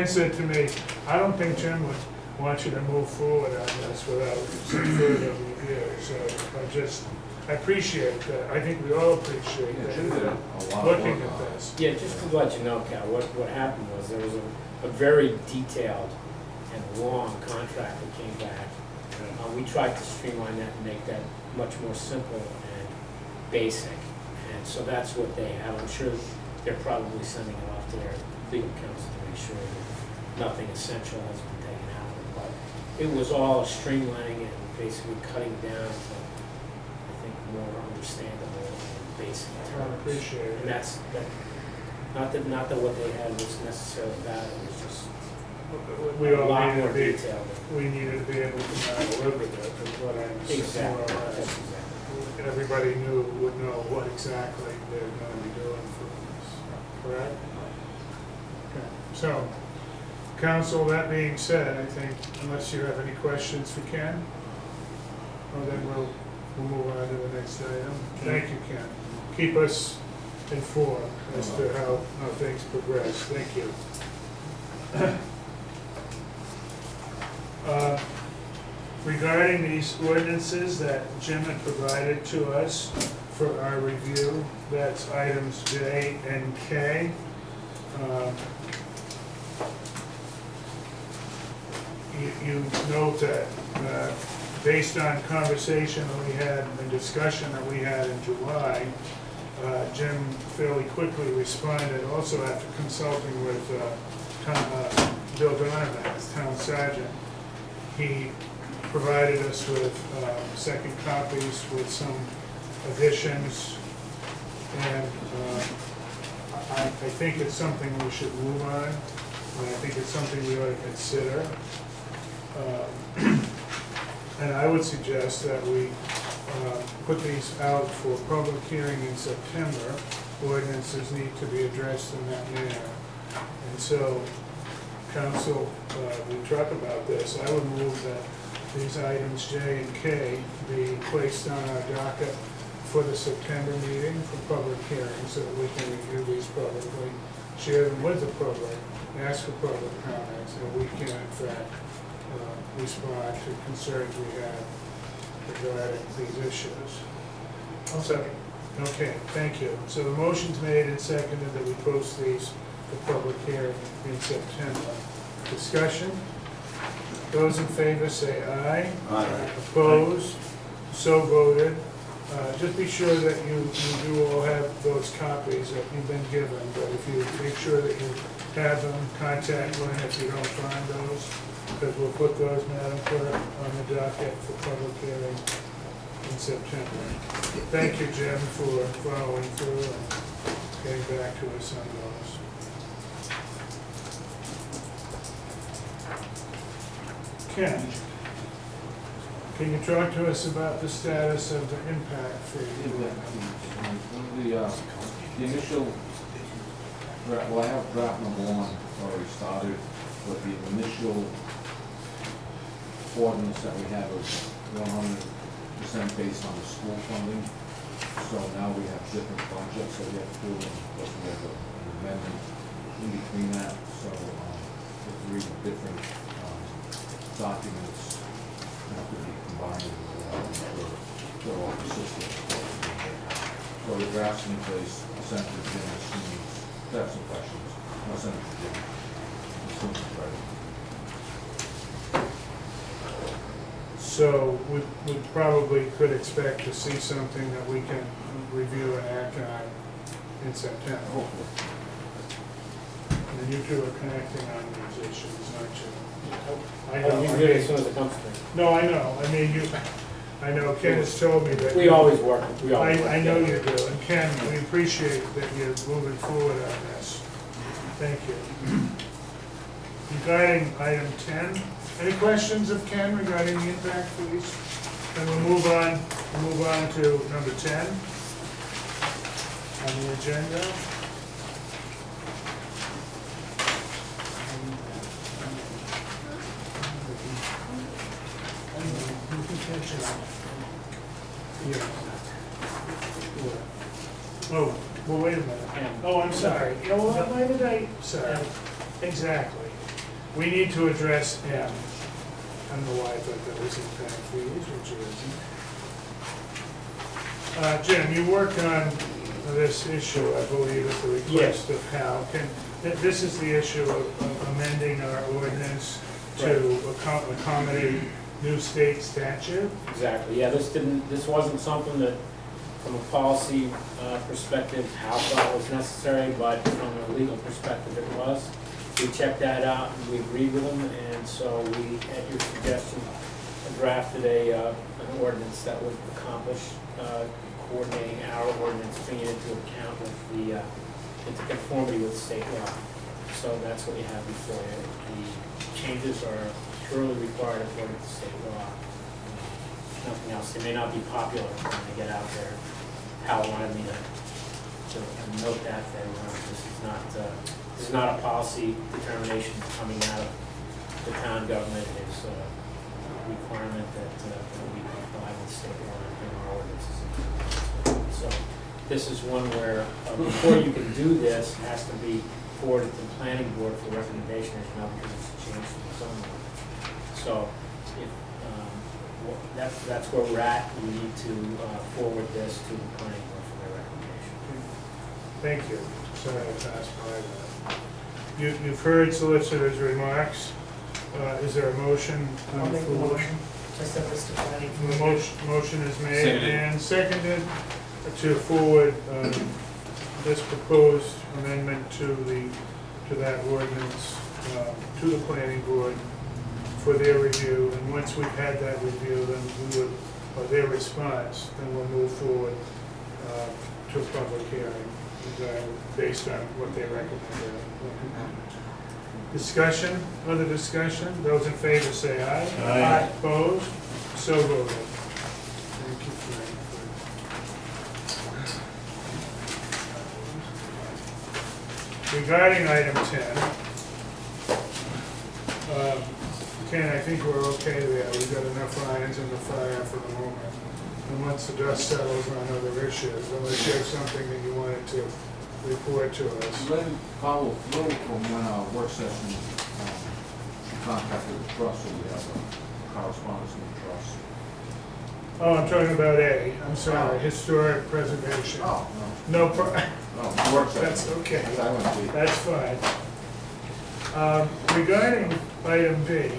said to me, I don't think Jim would want you to move forward on this without some further review. So I appreciate that. I think we all appreciate Yeah, that. Jim did a lot of Looking work at on it. this. Yeah, just to let you know, Cal, what happened was there was a very detailed and long contract that came back. We tried to streamline that and make that much more simple and basic. And so that's what they have. I'm sure they're probably sending it off to their legal counsel to make sure that nothing essential has been taken out of it. But it was all streamlining and basically cutting down to, I think, more understandable and basic I terms. appreciate it. And that's, not that what they had was necessarily bad, it was just We a all lot need more to be, detailed. we needed to be able to live with it, is what I'm saying. Exactly, more or less. that's exactly. everybody would know what exactly they're gonna be doing for us, correct? Okay, so, council, that being said, I think, unless you have any questions for Ken, well, then we'll move on to the next item. Thank you, Ken. Keep us informed as to how things progress. Thank you. Regarding these ordinances that Jim had provided to us for our review, that's items J and K. You note that based on conversation that we had and discussion that we had in July, Jim fairly quickly responded, also after consulting with Bill Donovan, as town sergeant. He provided us with second copies with some additions, and I think it's something we should move on, and I think it's something we ought to consider. And I would suggest that we put these out for public hearing in September. Ordinances need to be addressed in that manner. And so, council, we talk about this. I would move that these items J and K be placed on our docket for the September meeting for public hearing, so that we can review these publicly, share them with the public, ask for public comments, and we can in fact respond to concerns we have regarding these issues. So, okay, thank you. So the motion's made and seconded that we post these for public hearing in September. Discussion? Those in favor say aye. Aye. Opposed? So voted. Just be sure that you do all have those copies that you've been given, but if you make sure that you have them, contact Lynn if you don't find those, because we'll put those, Madam Clerk, on the docket for public hearing in September. Thank you, Jim, for following through and getting back to us on those. Ken, can you talk to us about the status of the impact fee? The initial, well, I have draft number one already started, but the initial ordinance that we had was 100% based on the school funding. So now we have different budgets that we have to do, and plus we have an amendment in between that. So the three different documents have to be combined for all consistent. So the draft's in place, I'll send it to Jim as soon as, if they have some questions, I'll send it to Jim as soon as it's ready. So we probably could expect to see something that we can review and act on in September. Hopefully. And you two are connecting on these issues, aren't you? I Oh, know. you I do it as mean- soon as it comes to me. No, I know. I mean, I know Ken has told me that. We always work, we always work. I know you do. And Ken, we appreciate that you're moving forward on this. Thank you. Regarding item 10, any questions of Ken regarding the impact fees? Then we'll move on to number 10 on the agenda. Oh, well, wait a minute. Oh, I'm sorry. You know what, why did I, sorry. Exactly. We need to address M. I don't know why I thought that was impact fees, which it isn't. Jim, you worked on this issue, I believe, at the request of Hal. This is the issue of amending our ordinance to accommodate new state statute. Exactly, yeah, this wasn't something that, from a policy perspective, Hal thought was necessary, but from a legal perspective, it was. We checked that out and we agreed with them, and so we, at your suggestion, drafted an ordinance that would accomplish coordinating our ordinance, bringing it into account with into conformity with state law. So that's what you have before you. The changes are purely required according to state law. Nothing else. They may not be popular when they get out out there. Hal wanted me to note that this is not a policy determination coming out of the town government. It's a requirement that we comply with state law and our ordinances. So this is one where, before you can do this, it has to be forwarded to the planning board for recommendation, as you know, because it's a change to the zoning ordinance. So if, that's where we're at. We need to forward this to the planning board for their recommendation. Thank you. Sorry to pass by that. You've heard solicitor's remarks. Is there a motion? I'll make the motion. I sent this to planning. The motion is made Seconded. and seconded to forward this proposed amendment to that ordinance to the planning board for their review. And once we've had that review, then we would, or their response, then we'll move forward to a public hearing based on what they recommend. Discussion, other discussion? Those in favor say aye. Aye. Opposed? So voted. Thank you, Frank. Regarding item 10, Ken, I think we're okay there. We've got enough irons in the fire for the moment. And once the dust settles on other issues, unless you have something that you wanted to report to us. Lynn Powell, from when our work session, she contacted the trust, so we have a correspondence with the trust. Oh, I'm talking about A. I'm sorry, historic preservation. Oh, No, no, work session. that's okay. I went to. That's fine. Regarding item B,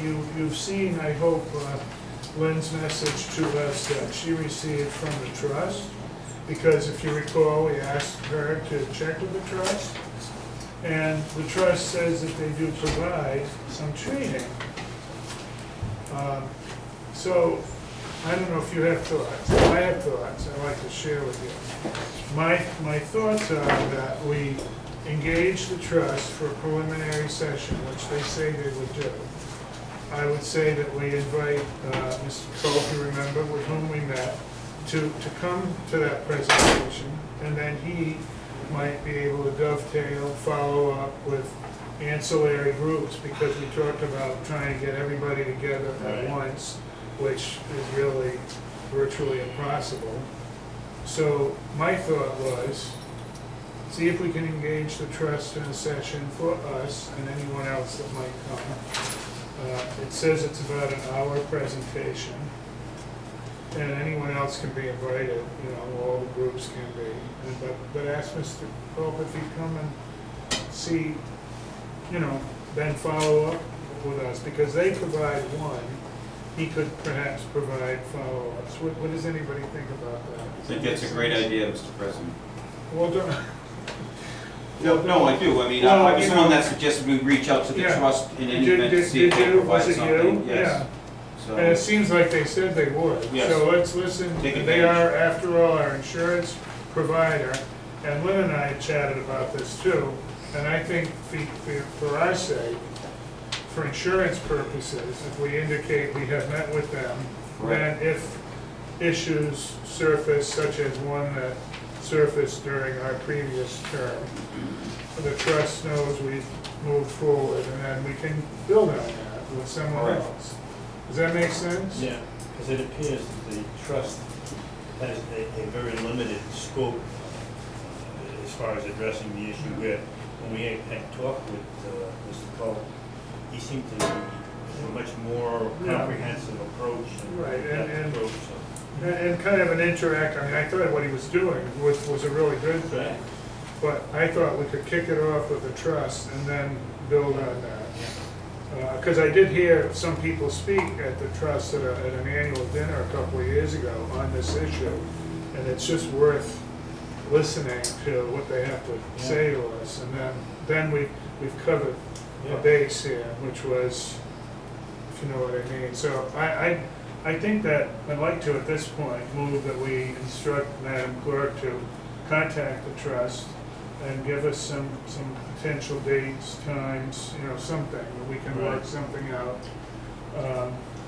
you've seen, I hope, Lynn's message to us that she received from the trust, because if you recall, we asked her to check with the trust, and the trust says that they do provide some training. So, I don't know if you have thoughts. I have thoughts I'd like to share with you. My thoughts are that we engage the trust for a preliminary session, which they say they would do. I would say that we invite Mr. Coe, if you remember, with whom we met, to come to that presentation, and then he might be able to dovetail, follow up with ancillary groups, because we talked about trying to get everybody together at once, which is really virtually impossible. So my thought was, see if we can engage the trust in a session for us and anyone else that might come. It says it's about an hour presentation, and anyone else can be invited, you know, all the groups can be. But ask Mr. Pope if he'd come and see, you know, then follow up with us, because they provide one, he could perhaps provide follow-ups. What does anybody think about that? I think that's a great idea, Mr. President. Well done. No, I do. I mean, Well, I was you the know- one that suggested we reach out to the Yeah. trust in any Did- event to did- see if did they you? provide Was it you? something. Yes. And it seems like they said they would. Yes. So let's listen. Take They advantage. are, after all, our insurance provider. And Lynn and I chatted about this too. And I think for our sake, for insurance purposes, if we indicate we have met with them, then if issues surface, such as one that surfaced during our previous term, the trust knows we've moved forward, and then we can build on that with someone Correct. else. Does that make sense? Yeah, because it appears that the trust has a very limited scope as far as addressing the issue where, when we had talked with Mr. Cole, he seemed to be a much more Yeah. comprehensive approach. Right, and- in-depth approach, so. And kind of an interact, I mean, I thought what he was doing was a really good thing. But I thought we could kick it off with the trust and then build on that. Because I did hear some people speak at the trust at an annual dinner a couple of years ago on this issue. And it's just worth listening to what they have to say to us. And then we've covered a base here, which was, if you know what I mean. So I think that I'd like to, at this point, move that we instruct Madam Clerk to contact the trust and give us some potential dates, times, you know, something, that we can work something out.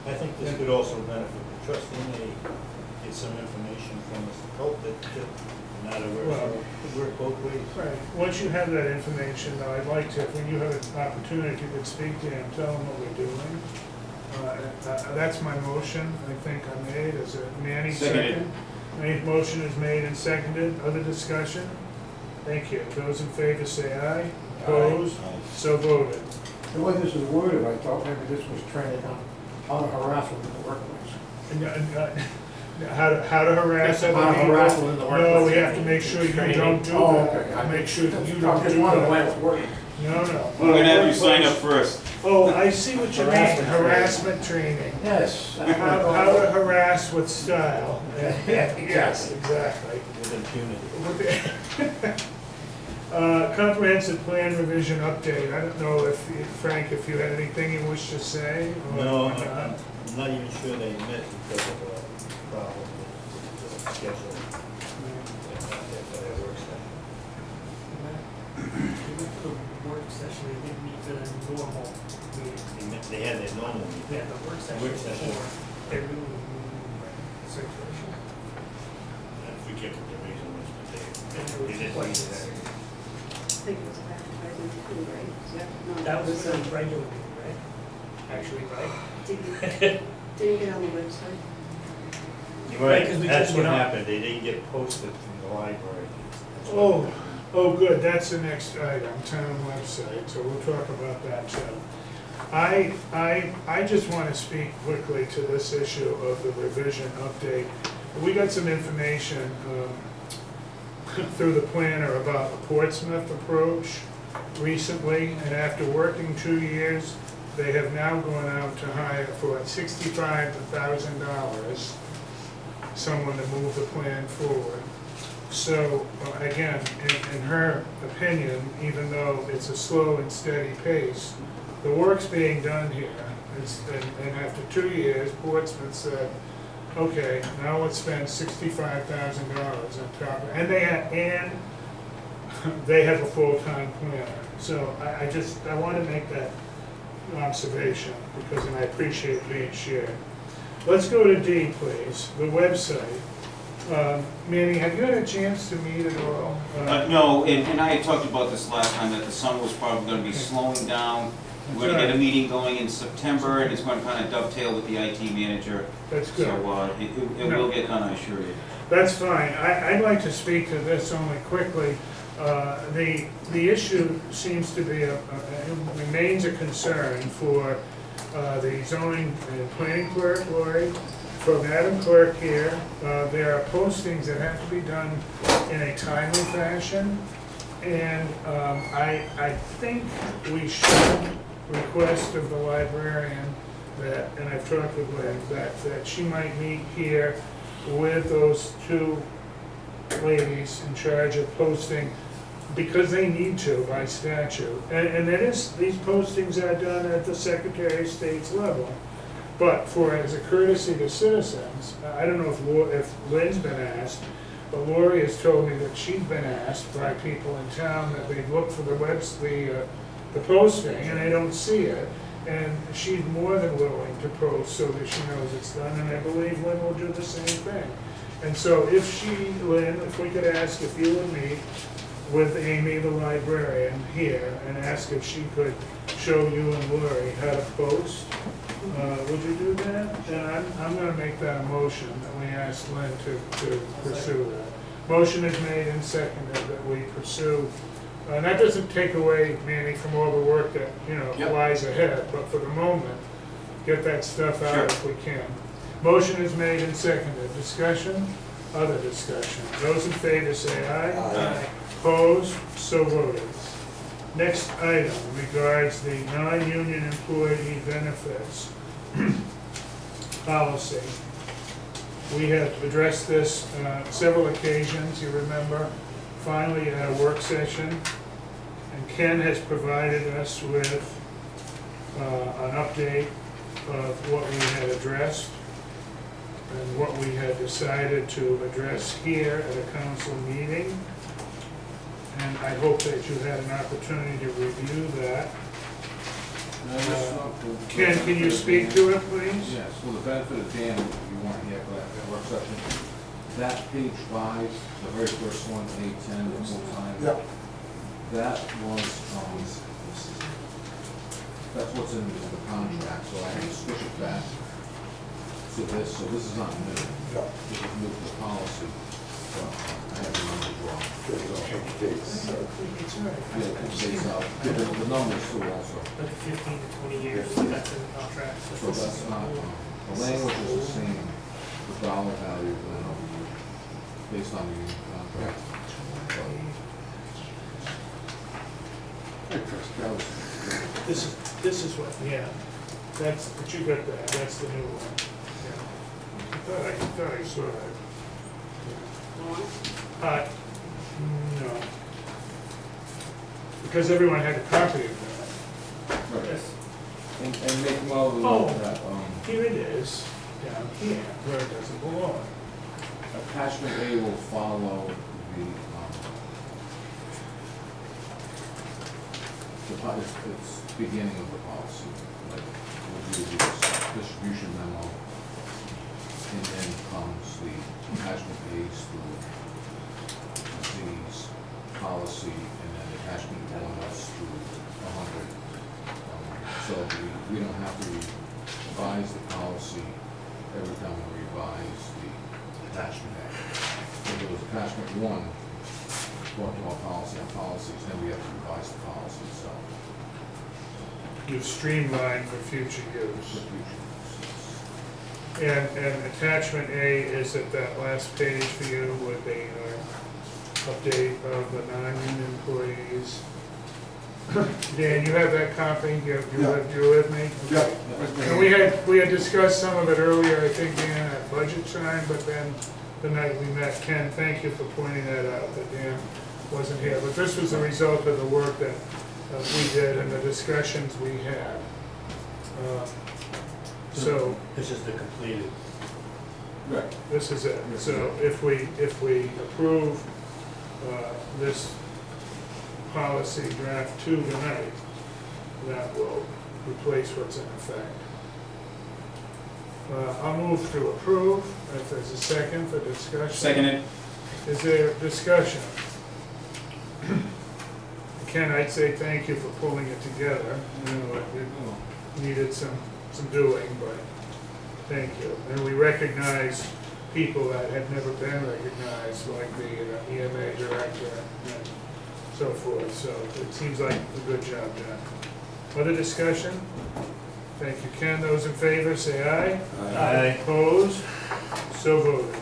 I think this could also benefit the trust. They get some information from Mr. Colt that, no matter where, Well- so it work both ways. Right, once you have that information, though, I'd like to, when you have an opportunity, if you could speak to him, tell him what we're doing. That's my motion, I think I made, is it Manny Seconded. second? Motion is made and seconded, other discussion? Thank you, those in favor say aye, opposed, so voted. The way this is worded, I thought maybe this was training on how to harass them in the workplace. How to harass other How to people? harass them in the No, workplace. we have to make sure you don't do Oh, that. okay. Make sure that you I don't just do wanted the way that. it was worded. No, no. We're gonna have you sign up first. Oh, I see what you mean, Harassment training. harassment training. Yes. that's what I How thought. to harass with style. Yeah, Yes, exactly. With impunity. Comprehensive plan revision update. I don't know if, Frank, if you had anything you wish to say? or No, not. I'm not even sure they met because of a problem with the schedule. Their work session. We went for the work session, they didn't meet for the normal meeting. They had their normal meeting. Yeah, the work session Work session. before, they really situation. I forget what the reason was, but And there they was didn't meet questions. that. I think it was advertising too, right? Yeah, no, That was a regular meeting, right? Actually, right? Didn't get on the website. Right, 'cause we That's couldn't what get on. happened, they didn't get posted from the library. That's what Oh, happened. oh, good, that's the next item, town website, so we'll talk about that too. I just want to speak quickly to this issue of the revision update. We got some information through the planner about the Portsmouth approach recently, and after working 2 years, they have now gone out to hire for $65,000 someone to move the plan forward. So, again, in her opinion, even though it's a slow and steady pace, the work's being done here. And after 2 years, Portsmouth said, okay, now let's spend $65,000 on top of it. And they have a full-time planner. So I want to make that observation, because, and I appreciate it being shared. Let's go to D, please, the website. Manny, have you had a chance to meet at all? No, and I had talked about this last time, that the summer was probably gonna be slowing down. We're gonna get a meeting going in September, and it's gonna kind of dovetail with the IT manager. That's good. So, it will get done, I assure you. That's fine. I'd like to speak to this only quickly. The issue seems to be, remains a concern for the zoning and planning clerk, Lori, for Madam Clerk here. There are postings that have to be done in a timely fashion, and I think we should request of the librarian that, and I've talked with Lynn, that she might meet here with those two ladies in charge of posting, because they need to by statute. And it is, these postings are done at the Secretary of State's level. But as a courtesy to citizens, I don't know if Lynn's been asked, but Lori has told me that she's been asked by people in town that they look for the posting and they don't see it. And she's more than willing to post so that she knows it's done, and I believe Lynn will do the same thing. And so Lynn, if we could ask if you would meet with Amy, the librarian, here, and ask if she could show you and Lori how to post, would you do that? And I'm gonna make that a motion, that we ask Lynn to pursue that. Motion is made and seconded that we pursue. And that doesn't take away, Manny, from all the work that, Yep. lies ahead, but for the moment, get that stuff out Sure. if we can. Motion is made and seconded. Discussion? Other discussion. Those in favor say aye. Aye. Opposed? So voted. Next item regards the non-union employee benefits policy. We have addressed this several occasions, you remember, finally at a work session. And Ken has provided us with an update of what we had addressed and what we had decided to address here at a council meeting. And I hope that you had an opportunity to review that. Ken, can you speak to it, please? Yes, for the benefit of Dan, you weren't here for that work session. That page 5, the very first one, A10, the full time. Yep. That was, that's what's in the contract, so I had to switch it back to this, so this is not new. Yeah. This is new to the policy, so I have the numbers wrong. It's all right. Yeah, it stays out, the numbers too also. Like 15 to 20 years, that's in the contract. So that's not, the language is the same, the dollar value, based on the contract. So, Hey, Chris, that was- This is what, yeah, that's, but you got that, that's the new one. Yeah. I thought I saw that. No. Because everyone had a copy of that. right. And make well the Oh. note that, Here it is, down here, where it doesn't belong. attachment A will follow it's beginning of the policy. Like, we'll do this distribution memo, and then comes the attachment A's through C's policy, and then attachment 1's through 100. So we don't have to revise the policy every time we revise the attachment A. So there was attachment 1, talking about policy on policies, then we have to revise the policy itself. You've streamlined for future For use. future. And attachment A is at that last page for you with the update of the non-union employees. Dan, you have that copy, you're with me? Yeah. Okay. And we had discussed some of it earlier, I think, Dan, at budget time, but then the night we met, Ken, thank you for pointing that out, that Dan wasn't here. But this was a result of the work that we did and the discussions we had. So, This is the completed. Right. this is it. So if we approve this policy draft 2 tonight, that will replace what's in effect. I'll move to approve, if there's a second for discussion. Seconded. Is there discussion? Ken, I'd say thank you for pulling it together. You know, it needed some doing, but thank you. And we recognize people that had never been recognized, like the EMA director and so forth. So it seems like a good job done. Other discussion? Thank you, Ken. Those in favor, say aye. Aye. Opposed? So voted.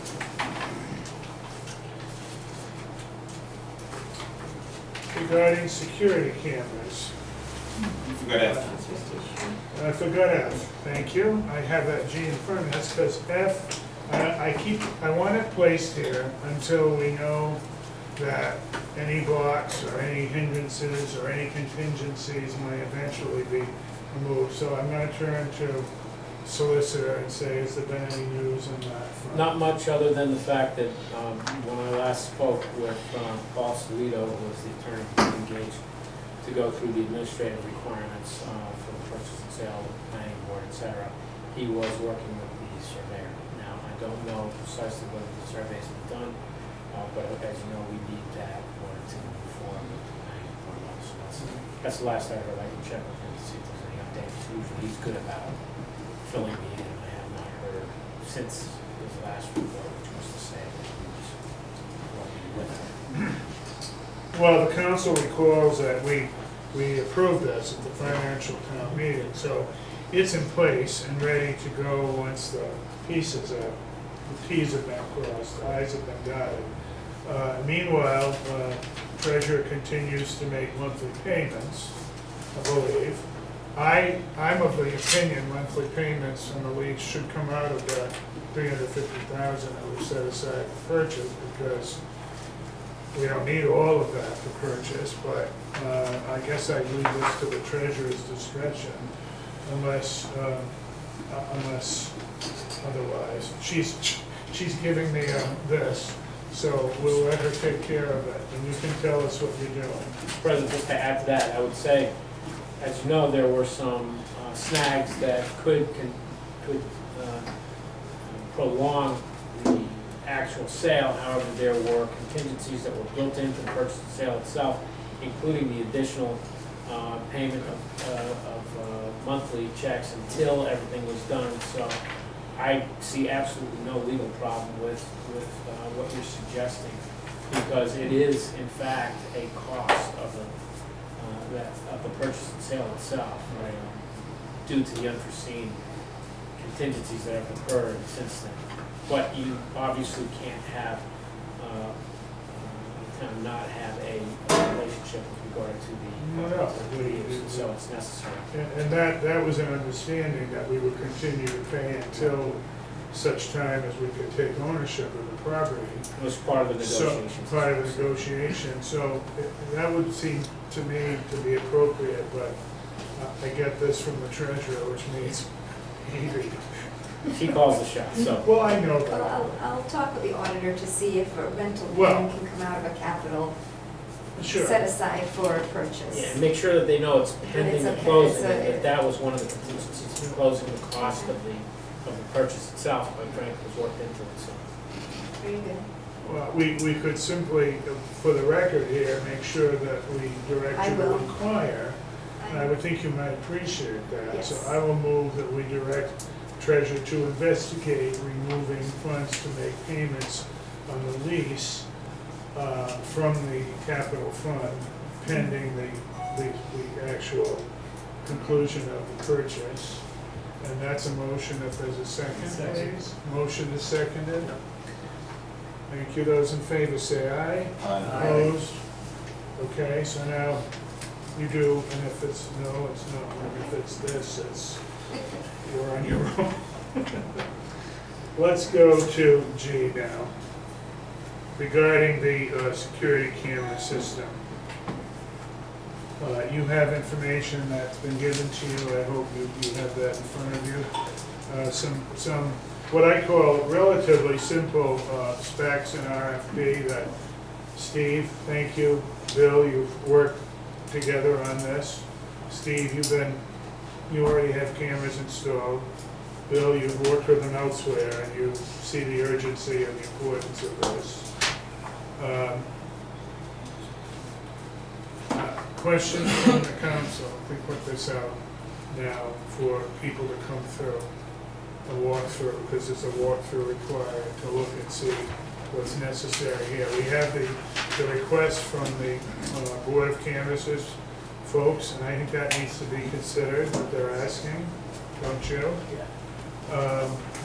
Regarding security cameras, You forgot F. I forgot F, thank you. I have that G in front of me, that's because F, I want it placed here until we know that any blocks or any hindrances or any contingencies might eventually be removed. So I'm gonna turn to solicitor and say, has there been any news on that front? Not much other than the fact that when I last spoke with Paul Solito, who was the attorney engaged to go through the administrative requirements for the purchase and sale of the planning board, et cetera, he was working with the surveyor. Now, I don't know precisely whether the survey's been done, but as you know, we need that in order to move forward with the planning board. So that's the last I heard. I can check with him to see if there's any updates. Usually he's good about filling me in. I have not heard since his last report, which was to say that he was working with her. Well, the council recalls that we approved this at the financial town meeting, so it's in place and ready to go once the pieces are, the Ts have been crossed, the Is have been dotted. Meanwhile, treasurer continues to make monthly payments, I believe. I'm of the opinion monthly payments on the lease should come out of that $350,000 that we set aside for purchase, because we don't need all of that to purchase, but I guess I leave this to the treasurer's discretion unless otherwise. She's giving me this, so we'll let her take care of it, and you can tell us what you're doing. President, just to add to that, I would say, as you know, there were some snags that could prolong the actual sale. However, there were contingencies that were built into the purchase and sale itself, including the additional payment of monthly checks until everything was done. So I see absolutely no legal problem with what you're suggesting, because it is in fact a cost of the purchase and sale itself, right, due to the unforeseen contingencies that have occurred since then. But you obviously can't have, kind of not have a relationship with regard to the use, so it's necessary. And that was an understanding that we would continue to pay until such time as we could take ownership of the property. It was part of the So, negotiations. part of the negotiation, so that would seem to me to be appropriate, but I get this from the treasurer, which means maybe. He calls the shots, so. Well, I know Well, that. I'll talk with the auditor to see if a rental Well- payment can come out of a capital Sure. set aside for a purchase. Yeah, and make sure that they know it's pending it's the okay, closing, it's a- and that was one of the contingencies, the closing, the cost of the purchase itself, but Frank was worked into it, so. Very good. Well, we could simply, for the record here, make sure that we direct I you to will. inquire. And I would think you might appreciate that. So Yes. I will move that we direct treasurer to investigate removing funds to make payments on the lease from the capital fund pending the actual conclusion of the purchase. And that's a motion, if there's a second, Second. please. Motion is seconded. Thank you. Those in favor say aye. Opposed? Okay, so now you do, and if it's no, it's no. And if it's this, it's, you're on your own. Let's go to G now. Regarding the security camera system. You have information that's been given to you. I hope you have that in front of you. Some, what I call relatively simple specs in RFP that Steve, thank you. Bill, you've worked together on this. Steve, you already have cameras installed. Bill, you've worked with them elsewhere and you see the urgency and the importance of this. Questions from the council, we put this out now for people to come through a walkthrough, because it's a walkthrough required to look and see what's necessary here. We have the request from the Board of Canvassers folks, and I think that needs to be considered, what they're asking, don't you?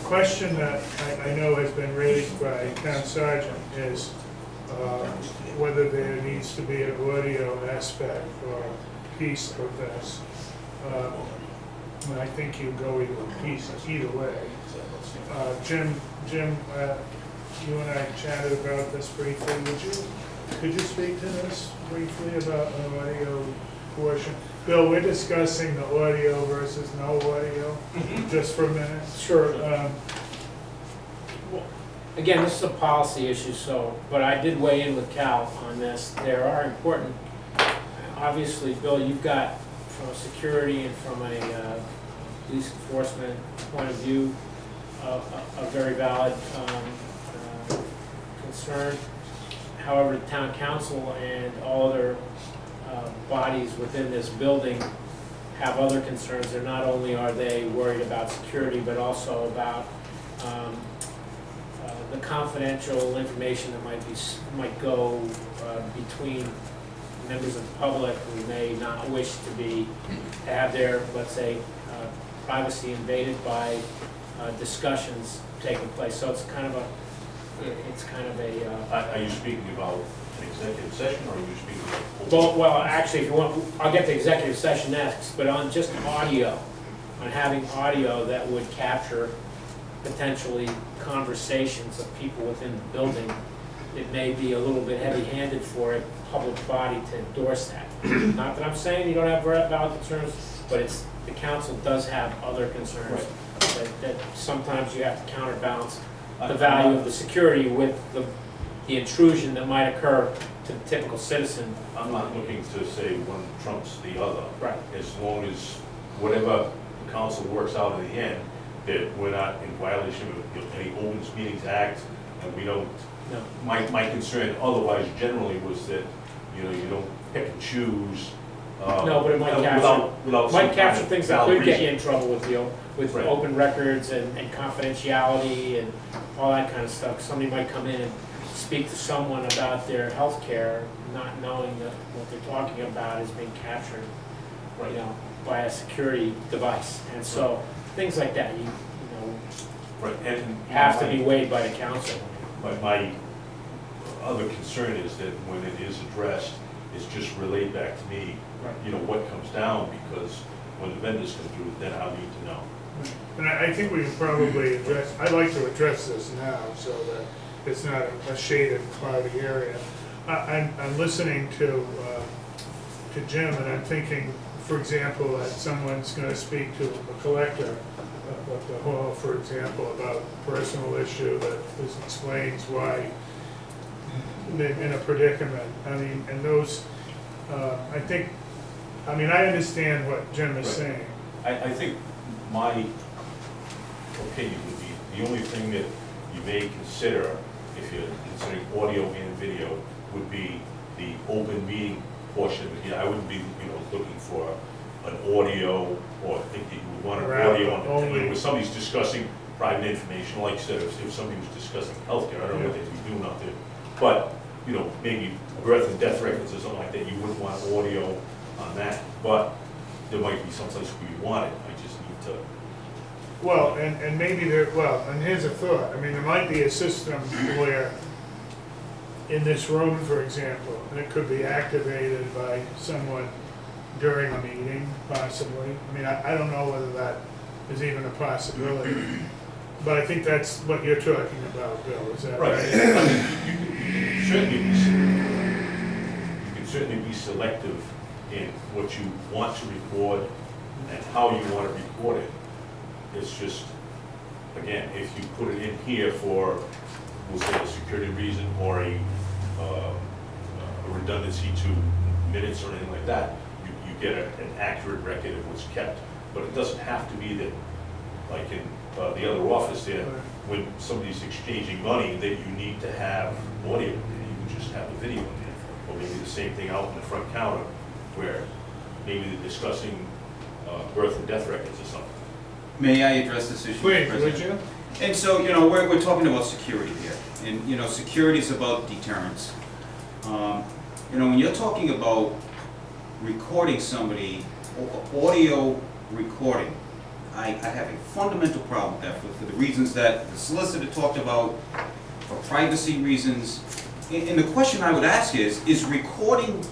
Question that I know has been raised by Town Sergeant is whether there needs to be an audio aspect or piece of this. And I think you go either way. Jim, you and I chatted about this briefly. Could you speak to this briefly about an audio portion? Bill, we're discussing the audio versus no audio, just for a minute. Sure. Again, this is a policy issue, so, but I did weigh in with Cal on this. There are important, obviously, Bill, you've got, from a security and from a police enforcement point of view, a very valid concern. However, the town council and all other bodies within this building have other concerns. They're not only are they worried about security, but also about the confidential information that might go between members of the public who may not wish to have their, let's say, privacy invaded by discussions taking place. So it's kind of a. Are you speaking about an executive session, or are you speaking about? Well, actually, if you want, I'll get to executive session next, but on just audio, on having audio that would capture potentially conversations of people within the building, it may be a little bit heavy-handed for a public body to endorse that. Not that I'm saying you don't have valid concerns, but the council does have other concerns that sometimes you have to counterbalance the value of the security with the intrusion that might occur to to the typical citizen. I'm not looking to say one trumps the other. Right. As long as whatever the council works out in the end, that we're not in violation of any Open Meetings Act, and we don't, No. my concern otherwise generally was that, you know, you don't pick and choose. No, but it might without some might kind capture of things that valid could get you reason. in trouble with Right. open records and confidentiality and all that kind of stuff. Somebody might come in and speak to someone about their health care, not knowing that what they're talking about is being captured, you know, by a security device. And so, things like that, you know, Right, and. have to be weighed by the council. My other concern is that when it is addressed, it's just relayed back to me, Right. you know, what comes down, because when the vendors come through, then I'll need to know. And I think we can probably address, I'd like to address this now so that it's not a shaded, cloudy area. I'm listening to Jim, and I'm thinking, for example, that someone's gonna speak to a collector at the hall, for example, about a personal issue that explains why they're in a predicament. I mean, and those, I think, I mean, I understand what Jim is Right. saying. I think my opinion would be, the only thing that you may consider, if you're considering audio and video, would be the open meeting portion. I wouldn't be, you know, looking for an audio, or think that you would want an Right, audio on only- when somebody's discussing private information, like you said, if somebody was discussing healthcare, I don't know what they'd be doing out there. But, you know, maybe birth and death records or something like that, you wouldn't want audio on that. But there might be some place where you want it, I just need to. Well, and maybe there, well, and here's a thought, I mean, there might be a system where, in this room, for example, and it could be activated by someone during a meeting, possibly. I mean, I don't know whether that is even a possibility, but I think that's what you're talking about, Bill, is that Right, right? I mean, you can certainly be selective in what you want to record and how you want to record it. It's just, again, if you put it in here for, we'll say, a security reason or a redundancy to minutes or anything like that, you get an accurate record of what's kept. But it doesn't have to be that, like in the other office there, when somebody's exchanging money, that you need to have audio, you can just have the video in there. Or maybe the same thing out in the front counter, where maybe they're discussing birth and death records or something. May I address this issue, Mr. Please, President? would you? And so, you know, we're talking about security here, and, you know, security is about deterrence. You know, when you're talking about recording somebody, audio recording, I have a fundamental problem with that for the reasons that the solicitor talked about, for privacy reasons. And the question I would ask is recording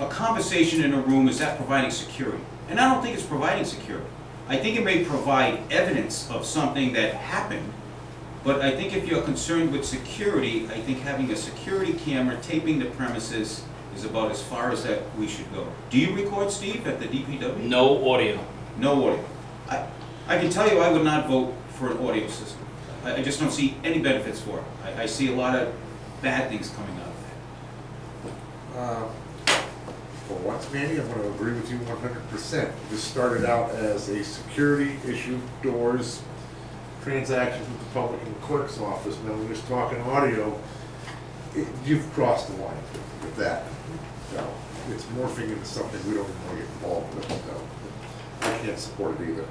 a conversation in a room, is that providing security? And I don't think it's providing security. I think it may provide evidence of something that happened, but I think if you're concerned with security, I think having a security camera taping the premises is about as far as that we should go. Do you record, Steve, at the DPW? No audio. No audio. I can tell you I would not vote for an audio system. I just don't see any benefits for it. I see a lot of bad things coming out of that. For once, Manny, I'm gonna agree with you 100%. This started out as a security issue, doors, transactions with the public and the clerk's office. Now, we're just talking audio. You've crossed the line with that. So, it's morphing into something we don't even want to get involved with, so I can't support it either.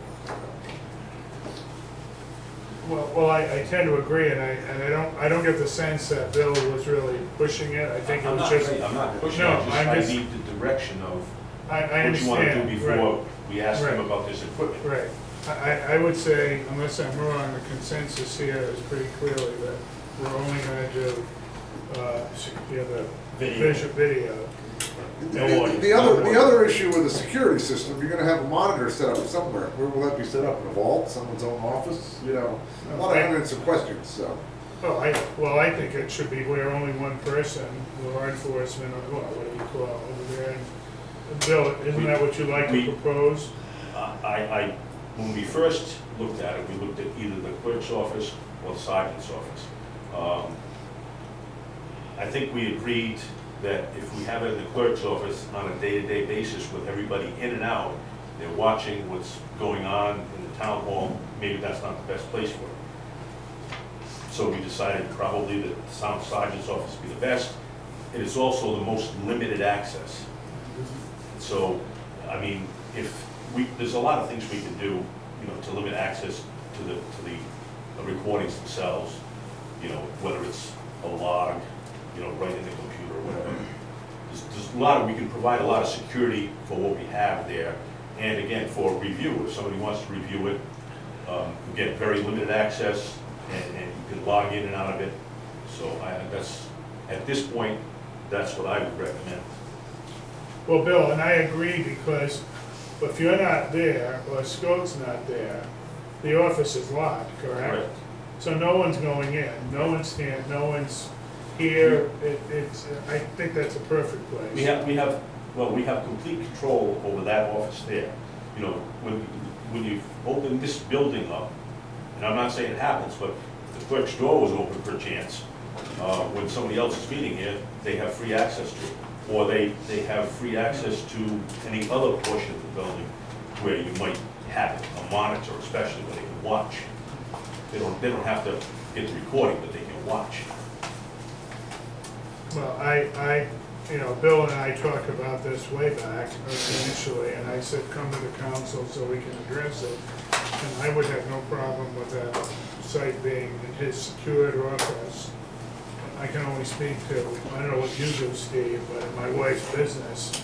Well, I tend to agree, and I don't get the sense that Bill was really pushing it. I think it was just. I'm not pushing, No, I I'm just just- need the direction of I what you want to do understand, before we ask them Right. about this equipment. Right. I would say, unless I'm wrong, the consensus here is pretty clearly that we're only gonna do, the video. The other issue with the security system, you're gonna have a monitor set up somewhere. Where will that be set up? In a vault, someone's own office? You know, a lot of unanswered questions, so. Oh, I think it should be where only one person, law enforcement, or what do you call it over there? And Bill, isn't that what you like to propose? When we first looked at it, we looked at either the clerk's office or the sergeant's office. I think we agreed that if we have it in the clerk's office on a day-to-day basis with everybody in and out, they're watching what's going on in the town hall, maybe that's not the best place for it. So we decided probably that the sound sergeant's office would be the best. It is also the most limited access. So, I mean, there's a lot of things we can do, you know, to limit access to the recordings themselves. You know, whether it's a log, you know, right in the computer or whatever. There's a lot of, we can provide a lot of security for what we have there. And again, for review, if somebody wants to review it, you get very limited access and you can log in and out of it. So at this point, that's what I would recommend. Well, Bill, and I agree, because if you're not there, or Scott's not there, the office is locked, correct? Correct. So no one's going in, no one's here, I think that's a perfect place. We have complete control over that office there. You know, when you open this building up, and I'm not saying it happens, but if the clerk's door was open per chance, when somebody else is meeting here, they have free access to it. Or they have free access to any other portion of the building where you might have a monitor, especially where they can watch. They don't have to get the recording, but they can watch. Well, you know, Bill and I talked about this way back initially, and I said, come to the council so we can address it. And I would have no problem with that site being in his secured office. I can only speak to, I don't know what you do, Steve, but in my wife's business,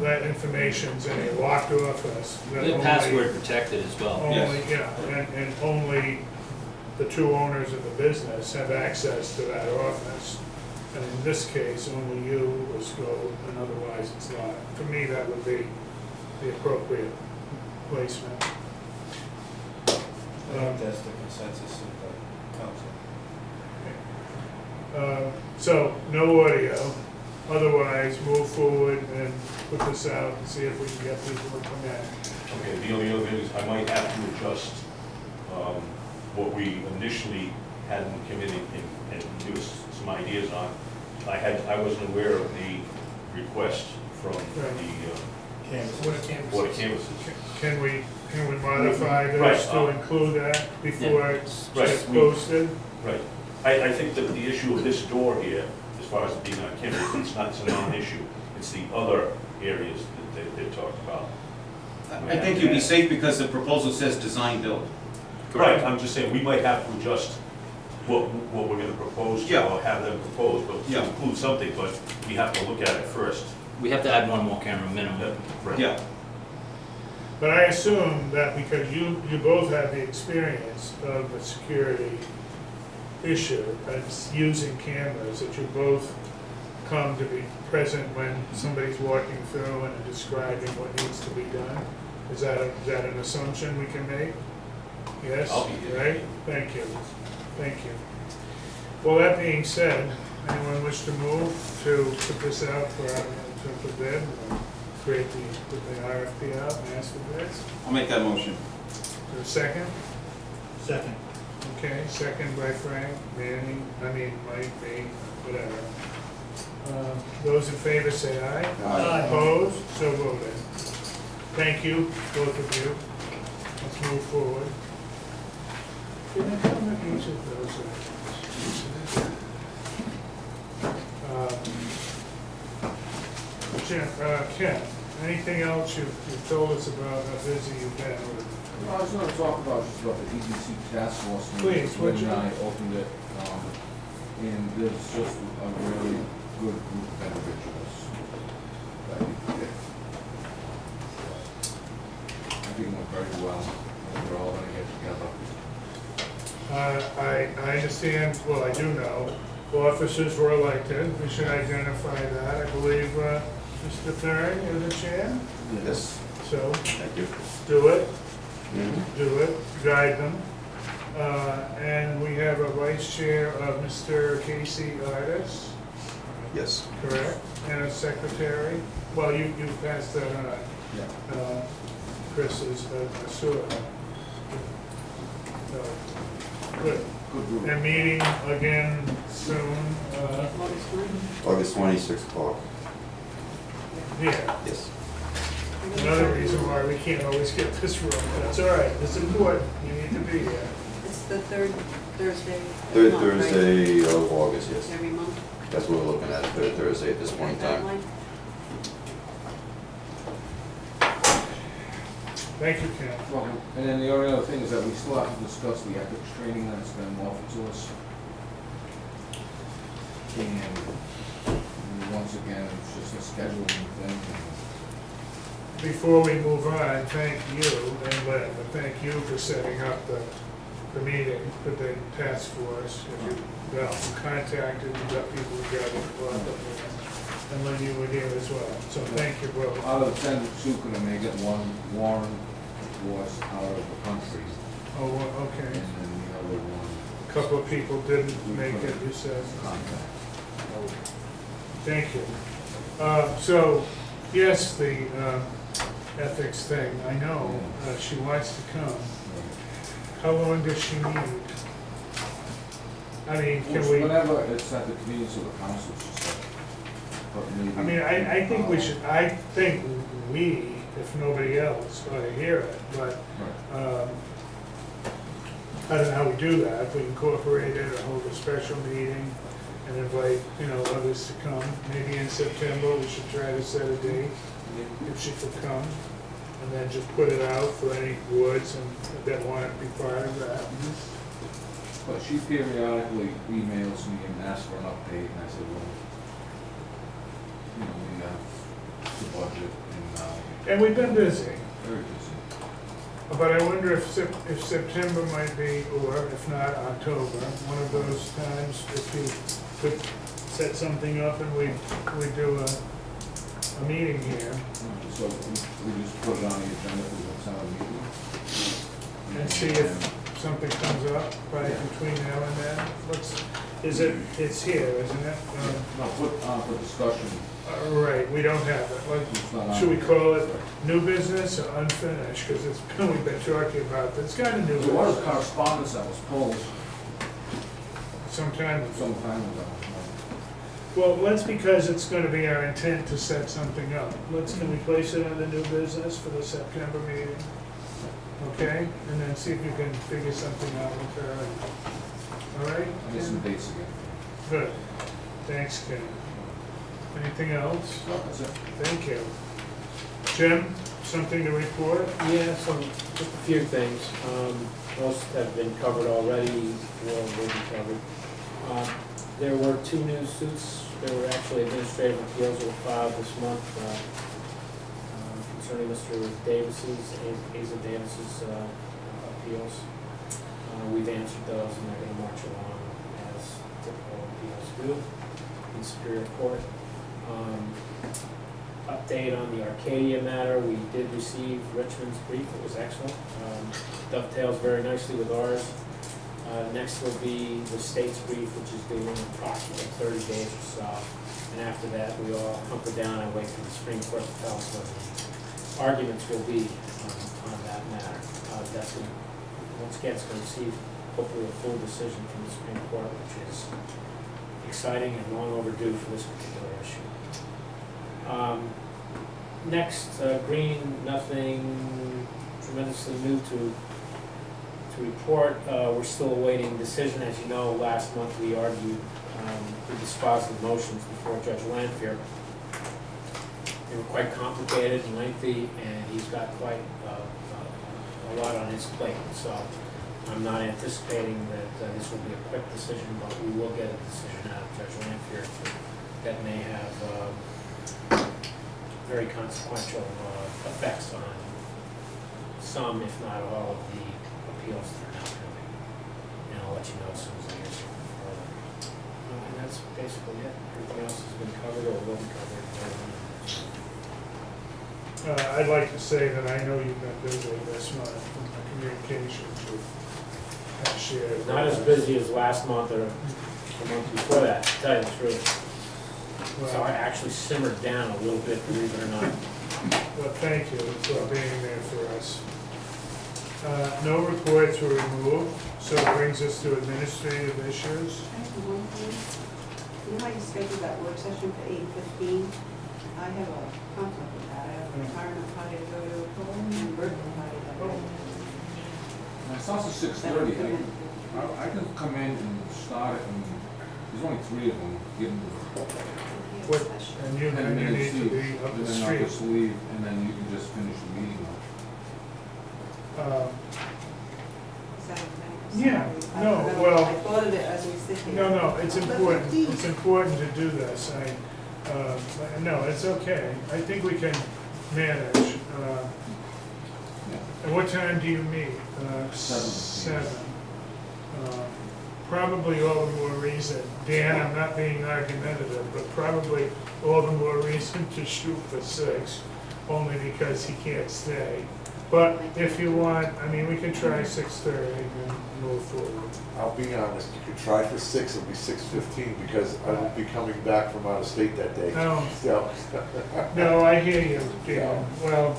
that information's in a locked office. that They're only- password protected as well. Only, yeah, and only the two owners of the business have access to that office. And in this case, only you or Scope, and otherwise it's not. For me, that would be the appropriate placement. I think that's the consensus of the council. So, no audio, otherwise move forward and put this out and see if we can get people to come in. Okay, the only other thing is I might have to adjust what we initially had in the committee and give us some ideas on. I wasn't aware of the request from the Board of Canvassers. Can we modify this Right, to include that before it's Right, just we- posted? Right. I think that the issue of this door here, as far as it being on campus, it's a non-issue. It's the other areas that they talked about. I think you'd be safe because the proposal says design build. Right, I'm just saying, we might have to adjust what we're gonna propose to, Yeah. or have them propose, but to Yeah. include something, but we have to look at it first. We have to add one more camera minimum. Right. Yeah, But I assume that because you both have the experience of a security issue, that's using cameras, that you both come to be present when somebody's walking through and describing what needs to be done. Is that an assumption we can make? Yes? I'll be here. Right? Thank you. Thank you. Well, that being said, anyone wish to move to put this out for bid, or put the RFP out and ask for bids? I'll make that motion. Is there a second? Second. Okay, second by Frank, Mike, me, whatever. Those in favor say aye. Aye. Opposed? So voted. Thank you, both of you. Let's move forward. Can I come at each of those items? Ken, anything else you've told us about how busy you've been with? I was gonna talk about just about the EDC task force. Please, would you? When I opened it, and there's just a really good group of individuals. that I think it went very well, and we're all gonna get together. I understand, well, I do know, officers were elected, we should identify that. I believe, Mr. Thurn, you're the chair, Yes. so Thank you. do it, do it, guide them. And we have a vice chair of Mr. Casey Artis, Yes. correct? And a secretary, well, you passed that on. Yeah. Chris is a sewer. Good. Good group. And meeting again soon, August 9th? August 20, 6 o'clock. Yeah, Yes. another reason why we can't always get this room. That's all right, it's important, you need to be here. It's the third Thursday. of the Third month, right? Thursday of August, yes. Every month. That's what we're looking at, third Thursday at this point in time. Timeline? Thank you, Ken. Well, and then the only other thing is that we still have to discuss the ethics training that's been offered to us. And once again, it's just a scheduling thing. Before we move on, thank you, and Lynn, but thank you for setting up the meeting with the task force. Well, you contacted, you got people together, and Lynn, you were here as well, so thank you both. Out of the 10 Sucre, may get one, Warren was out of the country, Oh, well, and okay. then the other one, A couple of people didn't make it, you said. contact. Thank you. So, yes, the ethics thing, I know, she wants to come. How long does she need? I mean, can we, Whenever it's at the convenience of the council, she said. But maybe- I mean, I think we should, I think we, if nobody else, ought to hear it, but Right. I don't know how we do that, if we incorporate it or hold a special meeting and invite, others to come. Maybe in September, we should try to set a date, if she could come, and then just put it out for any boards that want to be part of that. But she periodically emails me and asks for an update, and I said, well, we have the budget and, And we've been busy, very busy. but I wonder if September might be, or if not, October, one of those times, if you could set something up and we do a meeting here. So we just put it on the agenda for the next time meeting. And see if something comes up right between now and then. It's here, isn't it? No, put on for discussion. Right, we don't have it. It's not on Should we there. call it new business or unfinished? Because we've been talking about, it's kind of new There was business. correspondence that was pulled Sometime, some time ago. well, let's, because it's going to be our intent to set something up. Can we place it on the new business for the September meeting? Okay, and then see if you can figure something out with her. All right? I get some dates again. Good. Thanks, Ken. Anything else? So that's it. Thank you. Jim, something to report? Yeah, just a few things. Most have been covered already, will be covered. There were 2 new suits. There were actually administrative appeals that were filed this month concerning Mr. Davis's, Asa Davis's appeals. We've answered those, and they're gonna march along as typical appeals do in Superior Court. Update on the Arcadia matter, we did receive Richmond's brief, it was excellent. Dovetails very nicely with ours. Next will be the state's brief, which is due in approximately 30 days or so. And after that, we all hunker down and wait for the Supreme Court to tell us what the arguments will be on that matter. That's going once again, it's going to receive hopefully a full decision from the Supreme Court, which is exciting and long overdue for this particular issue. Next, Green, nothing tremendously new to report. We're still awaiting decision. As you know, last month we argued the dispositive motions before Judge Lanfear. They were quite complicated and lengthy, and he's got quite a lot on his plate. So I'm not anticipating that this will be a quick decision, but we will get a decision out of Judge Lanfear that may have very consequential effects on some, if not all, of the appeals that are now pending. And I'll let you know as soon as I hear something further. And that's basically it. Everything else has been covered or will be covered. I'd like to say that I know you've been busy this month in the communications with Cashier. Not as busy as last month or the month before that, to tell you the truth. So I actually simmered down a little bit, believe it or not. Well, thank you for being there for us. No reports were removed, so it brings us to administrative issues. I have one thing. you know how you scheduled that work session for 8:15? I have a conflict with that. I have a retirement party to go to and birthday party that night. Now, it starts at 6:30. I can come in and start it, and there's only 3 of them, give them What, and you, 10 then you minutes need to each, be up and the then I'll street. just leave, and then you can just finish the meeting up. Is that okay? Yeah, Sorry. no, I forgot. well- I thought of it as we sit here. No, it's But important, 15. it's important to do this, no, it's okay, I think we can manage. At what time do you meet? 7. 7. Probably all the more reason, Dan, I'm not being argumentative, but probably all the more reason to shoot for 6, only because he can't stay. But if you want, I mean, we can try 6:30 and move forward. I'll be honest, you could try for 6, it'll be 6:15, because I will be coming back from out of state that day. No. So, No, I hear you, Dan, well,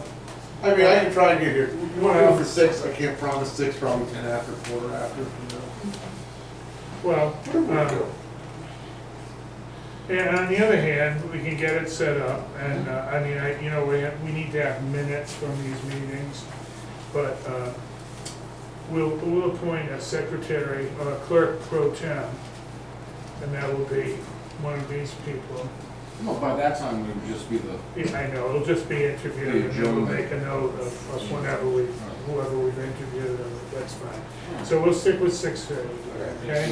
I mean, I can try and get here. You want to Well- go for 6, I can't promise 6, probably 10 after, quarter after, you know. well, Whatever we do. and on the other hand, we can get it set up, and, I mean, we need to have minutes from these meetings, but, we'll appoint a secretary, or a clerk pro tem, and that will be one of these people. No, by that time, it would just be the, Yeah, I know, it'll just be interviewed, and then we'll make a note of whoever we've interviewed, and that's fine. So we'll stick with 6:30, okay?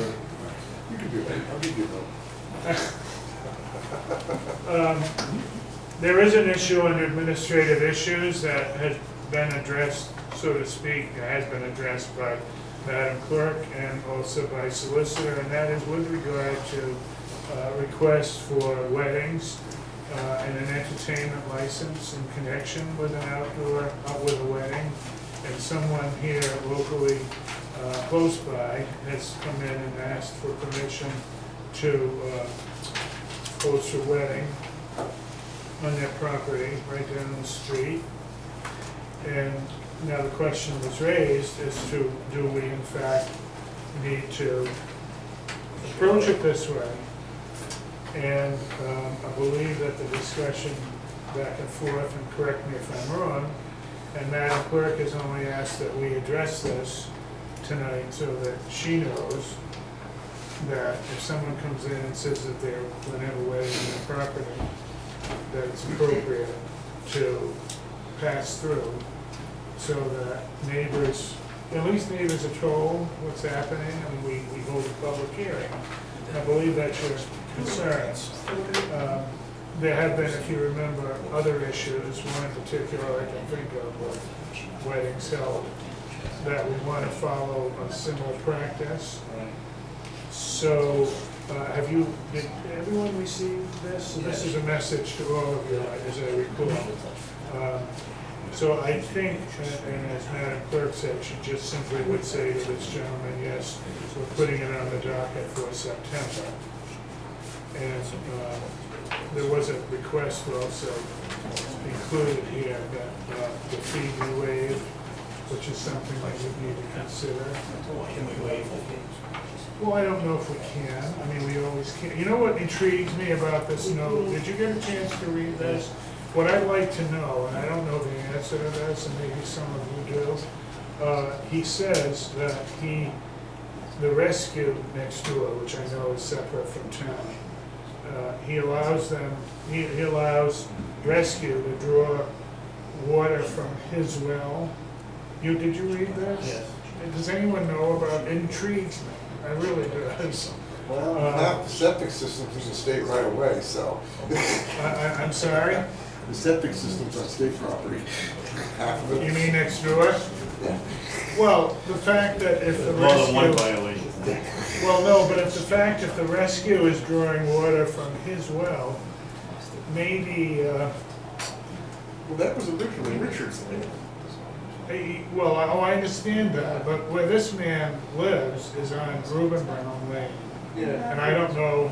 You can do that, I'll give you There is an issue under administrative issues that has been addressed, so to speak, has been addressed by Madam Clerk and also by Solicitor, and that is with regard to requests for weddings and an entertainment license in connection with an outdoor, with a wedding. And someone here locally, close by, has come in and asked for permission to host a wedding on their property, right down the street. And now the question was raised as to, do we in fact need to approach it this way? And I believe that the discussion back and forth, and correct me if I'm wrong, and Madam Clerk has only asked that we address this tonight so that she knows that if someone comes in and says that they're going to have a wedding on their property, that it's appropriate to pass through so that neighbors, at least neighbors are told what's happening, and we hold a public hearing. I believe that's your concern. There have been, if you remember, other issues, one in particular I can think of, with weddings held, that we want to follow a similar practice. So, did everyone receive this? So this is a message to all of you, as I recall. So I think, and as Madam Clerk said, she just simply would say to this gentleman, yes, we're putting it on the docket for September. And there was a request also included here that the fee be waived, which is something that you need to consider. Can we waive the fees? Well, I don't know if we can. I mean, we always can. You know what intrigues me about this note? Did you get a chance to read this? What I'd like to know, and I don't know the answer to this, and maybe some of you do, he says that the rescue next door, which I know is separate from town, he allows rescue to draw water from his well. Did you read this? Yes. Does anyone know about, it intrigues me, I really do. Well, half the septic system's in the state right away, so. I'm sorry? The septic system's on state property. Half of it. You mean next door? Yeah. Well, the fact that if the More than one rescue, violation. well, no, but if the rescue is drawing water from his well, maybe, Well, that was originally Richard's land. I understand that, but where this man lives is on Reuben Brown Lane. Yeah. And I don't know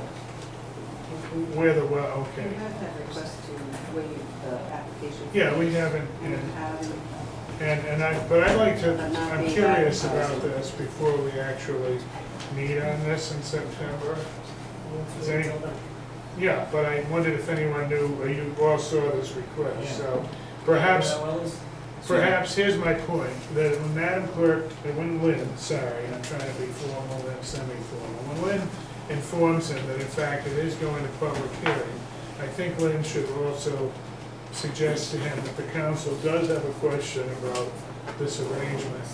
where the well, You okay. have that request to waive the application. Yeah, we haven't, And and, have, but I'd like to, I'm curious about this before we actually meet on this in September. Is any- Yeah, but I wondered if anyone knew, or you all saw this request, so perhaps, here's my point, that when Madam Clerk, when Lynn, sorry, I'm trying to be formal and semi-formal, when Lynn informs him that in fact it is going to public hearing, I think Lynn should also suggest to him that the council does have a question about this arrangement.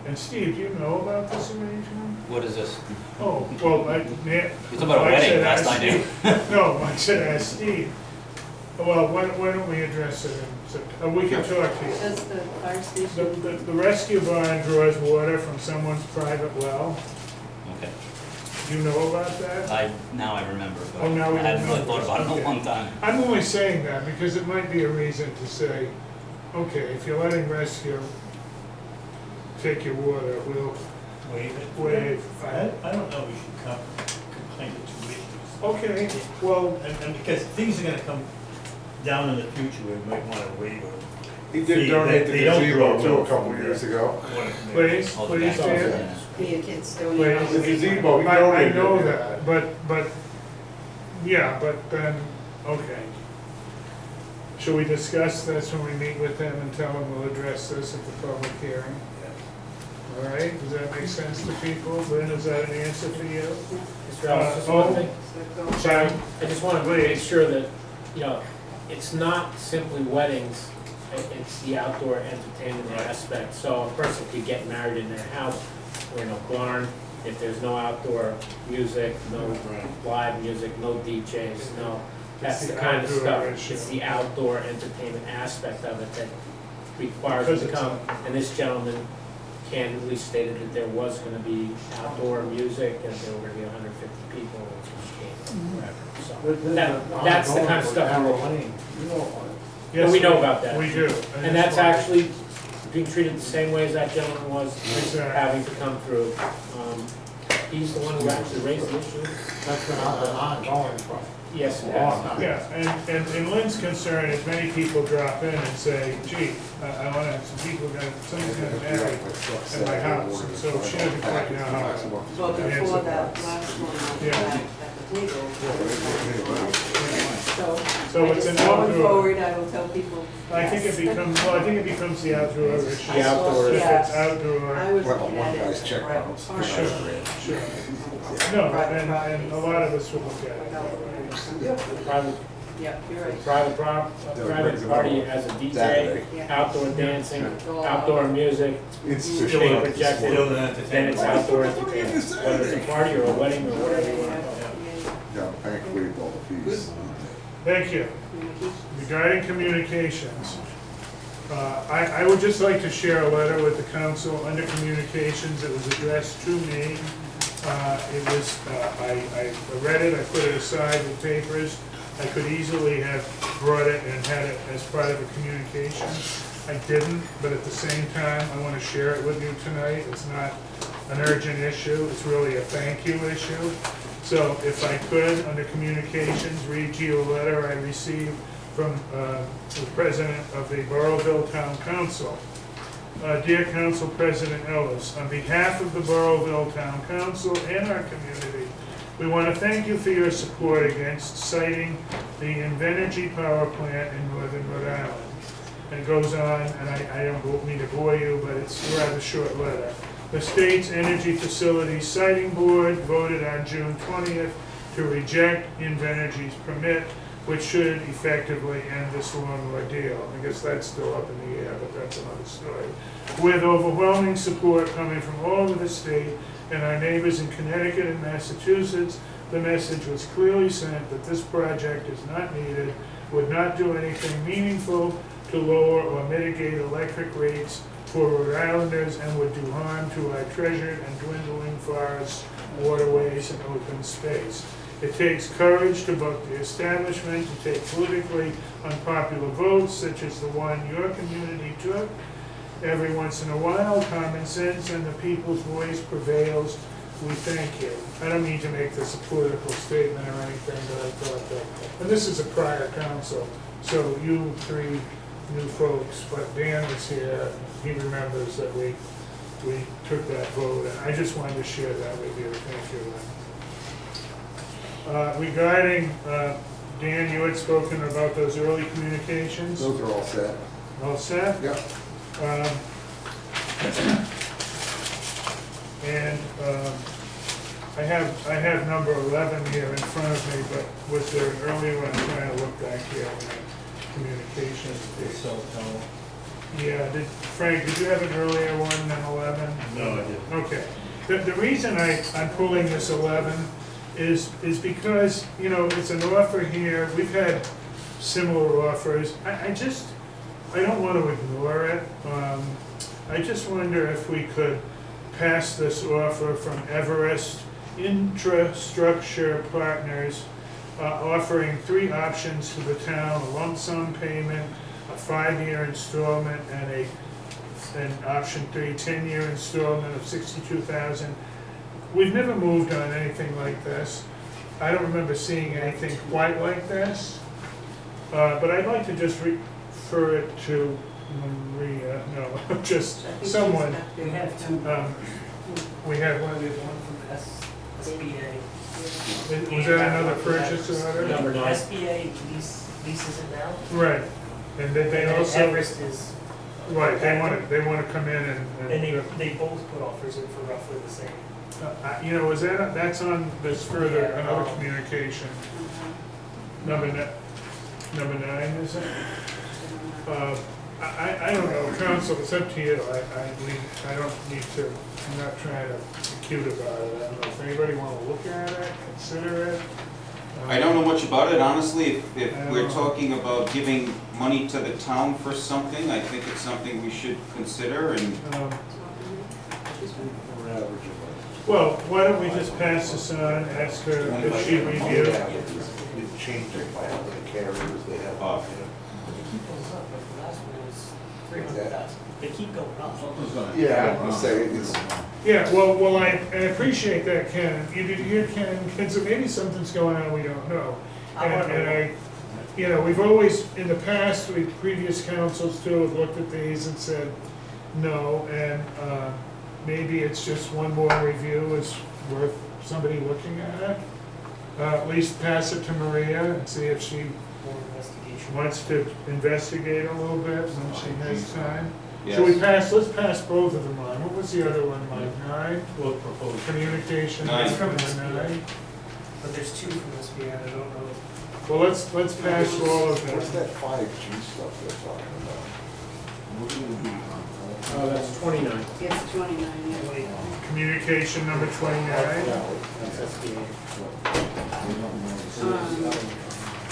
And Steve, do you know about this arrangement? What is this? Oh, well, You're talking about a wedding, last I knew. No, I said ask Steve. Well, why don't we address it in September? We can talk to you. Does the fire station? The rescue barn draws water from someone's private well. Okay. Do you know about that? Now I remember, but Oh, now we I hadn't really remember. thought about it in Okay. a long time. I'm only saying that because it might be a reason to say, okay, if you're letting rescue take your water, we'll waive. I don't know, we should complain to two issues. Okay, well, And because things are gonna come down in the future, we might want to waive it. He See, did donate the they don't gazebo grow too well a couple from years there. ago. please, All the please, back Dan. office, Me and kids don't Wait, know. The gazebo, he I donated know it. that, but, yeah, but then, okay. Shall we discuss this when we meet with him and tell him we'll address this at the public hearing? All right, does that make sense to people? Lynn, is that an answer for you? Mr. Ellis, just one thing. So go. Sorry. I just want to make sure that, you know, it's not simply weddings, it's the outdoor entertainment aspect. So a person could get married in their house or in a barn, if there's no outdoor music, no live music, no DJs, no, that's It's the the kind of outdoor stuff. issue. It's the outdoor entertainment aspect of it that requires Because them to it's come. And this gentleman candidly stated that there was gonna be outdoor music and there were gonna be 150 people, which came, whatever, so. That's the kind of stuff we're looking. Yes, we know about that. We do. And that's actually being treated the same way as that gentleman was Exactly. having to come through. He's the one who actually raised the issue. That's been ongoing for Yes, it a long has. time. Yeah, and Lynn's concern is many people drop in and say, gee, I want to, someone's gonna marry at my house, and so she doesn't quite know how. Well, to before answer that last one, I Yeah. was at the table. So it's an Going outdoor, forward, I will tell people. I think it becomes the outdoor issue. The outdoor, If yes. it's outdoor, I was Well, looking one at guy's it. check right, bounce, for farm. sure, sure. No, and a lot of us will look at it that way. Private, Yep, you're right. private party has a DJ, outdoor dancing, outdoor music, Institutional. being projected, Still an then entertainment. it's outdoor entertainment. Whether it's a party or a wedding or whatever you want to call it. Yeah, bank waived all the fees. Thank you. Regarding communications, I would just like to share a letter with the council under communications. It was addressed to me. I read it, I put it aside with papers. I could easily have brought it and had it as part of a communication. I didn't, but at the same time, I want to share it with you tonight. It's not an urgent issue, it's really a thank you issue. So if I could, under communications, read you a letter I received from the president of the Burrowville Town Council. Dear Council President Ellis, on behalf of the Burrowville Town Council and our community, we want to thank you for your support against citing the Invenergy power plant in northern Rhode Island. And it goes on, and I don't mean to bore you, but it's a rather short letter. The state's Energy Facilities Siting Board voted on June 20th to reject Invenergy's permit, which should effectively end this long ordeal. I guess that's still up in the air, but that's another story. With overwhelming support coming from all over the state and our neighbors in Connecticut and Massachusetts, the message was clearly sent that this project is not needed, would not do anything meaningful to lower or mitigate electric rates for Rhode Islanders, and would do harm to our treasured and dwindling forests, waterways, and open space. It takes courage to vote the establishment, to take politically unpopular votes, such as the one your community took. Every once in a while, common sense and the people's voice prevails. We thank you. I don't mean to make this a political statement or anything, but I thought that, and this is a prior council, so you three new folks, but Dan was here, he remembers that we took that vote, and I just wanted to share that with you. Thank you. Regarding, Dan, you had spoken about those early communications. Those are all set. All set? Yep. And I have number 11 here in front of me, but was there an earlier one? I'm trying to look back here on the communications. Cell tower. Yeah, Frank, did you have an earlier one than 11? No, I didn't. Okay. The reason I'm pulling this 11 is because, you know, it's an offer here. We've had similar offers. I don't want to ignore it. I just wonder if we could pass this offer from Everest Infrastructure Partners, offering 3 options to the town: a lump sum payment, a 5-year installment, and option 3, 10-year installment of $62,000. We've never moved on anything like this. I don't remember seeing anything quite like this. But I'd like to just refer it to Maria, no, just someone. We have two. We have We one. have one from SBA. Was that another purchase order? Number 9. SBA leases it now. Right. And then they And then also, Everest is, right, they want to come in and they both put offers in for roughly the same. you know, that's on this further, another communication. Number 9, is it? I don't know, council, it's up to you. I don't need to, I'm not trying to be cute about it. I don't know if anybody want to look at it, consider it. I don't know much about it, honestly. If I we're don't know. talking about giving money to the town for something, I think it's something we should consider, and Um, We're averaging. Well, why don't we just pass this on, ask her if she reviewed. Didn't change their plan with the carriers they have. They keep going up, but the last one was 300,000. They keep going up. Yeah, I'm saying it's, Yeah, well, I appreciate that, Ken. You did hear Ken, so maybe something's going on we don't know. And you know, we've always, in the past, previous councils too have looked at these and said no, and maybe it's just one more review is worth somebody looking at it. At least pass it to Maria and see if she More investigation. wants to investigate a little bit when she has time. yes. Should we let's pass both of them on. What was the other one, Mike? 9? Well, proposed. Communication. 9. It's from From the 9. But there's 2 from SBA, I don't know. Well, let's pass all of what's them. that 5G stuff they're talking about? Oh, that's 29. It's 29, yeah. Communication number 29. That's SBA.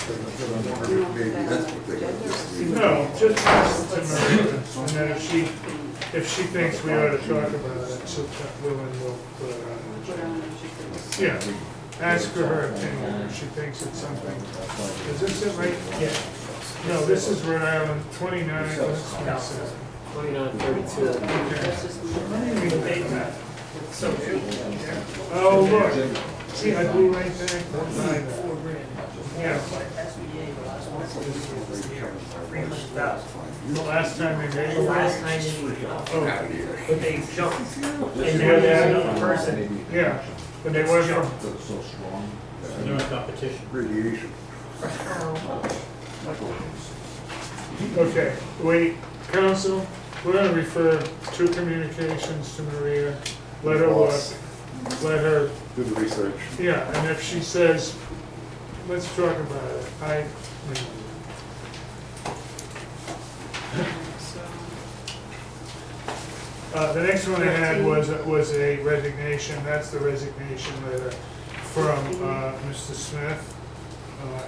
Maybe that's what they got. No, just pass it to Maria. And then if she thinks we ought to talk about it, she'll we'll put it on. Put on there, she thinks. Yeah, ask her her opinion, if she thinks it's something. Is this it right? Yeah. No, this is Rhode Island, 29, what's 27? 2932. That's just. So, Oh, look, see, I blew right there. Behind that. $4 grand. Yeah, SBA, the last one was here, 300,000. the last time they made The it. last time they moved it up. Oh, But they jumped. And Yeah, there was yeah. another person. yeah, but they went from, So strong. They're in competition. Radiation. okay, wait, council, we're gonna refer 2 communications to Maria. Let her look, let her, Do the research. yeah, and if she says, let's talk about it, the next one I had was a resignation, that's the resignation letter from Mr. Smith.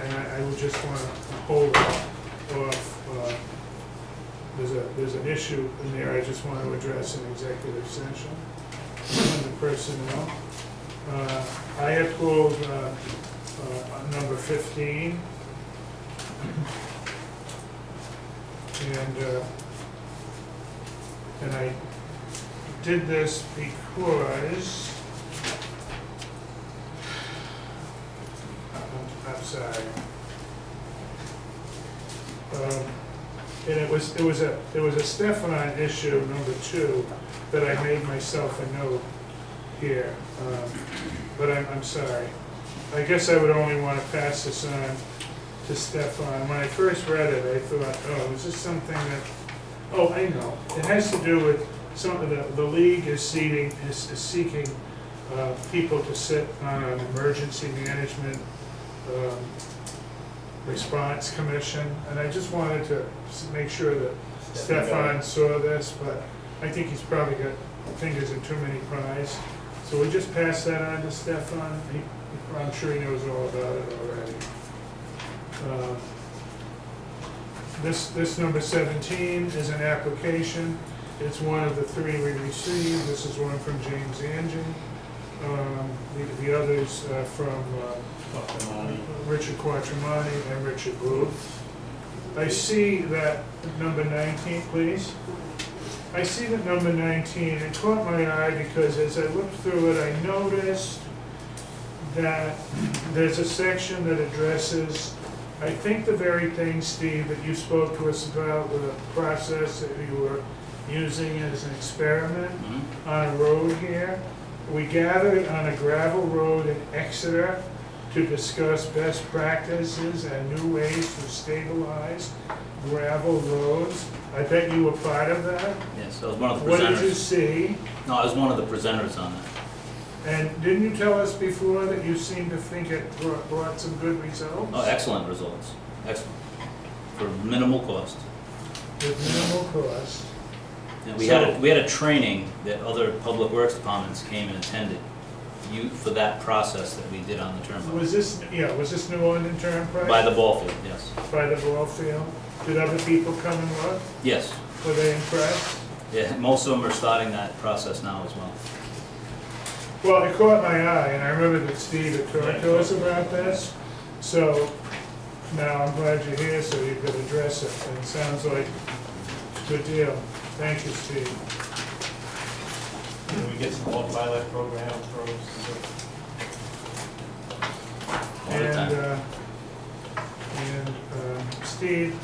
And I would just want to hold off, there's an issue in there I just want to address in executive session, under personnel. I had pulled number 15. And I did this because, I'm sorry. And it was a Stefan issue, number 2, that I made myself a note here, but I'm sorry. I guess I would only want to pass this on to Stefan. When I first read it, I thought, oh, is this something that, oh, I know. It has to do with some of the league is seeking people to sit on an emergency management response commission. And I just wanted to make sure that Stefan saw this, but I think he's probably got fingers in too many pies. So we just pass that on to Stefan. I'm sure he knows all about it already. This number 17 is an application. It's one of the 3 we received. This is one from James Angian. The others from Richard Quattromani and Richard Booth. I see that number 19, please. I see that number 19, it caught my eye because as I looked through it, I noticed that there's a section that addresses, I think, the very thing, Steve, that you spoke to us about with a process that you were using as an experiment on a road here. We gathered on a gravel road in Exeter to discuss best practices and new ways to stabilize gravel roads. I bet you were part of that. Yes, I was one of the What presenters. did you see? No, I was one of the presenters on that. And didn't you tell us before that you seemed to think it brought some good results? Oh, excellent results. Excellent. For minimal cost. With minimal cost. And we had a training that other public works departments came and attended for that process that we did on the turnpike. Was this New London Turnpike? By the ball field, yes. By the ball field? Did other people come and look? Yes. Were they impressed? Yeah, most of them are starting that process now as well. Well, it caught my eye, and I remember that Steve had talked to us about this. So now I'm glad you're here, so you could address it. And it sounds like a good deal. Thank you, Steve. Can we get some more pilot program for us? All the time. And Steve,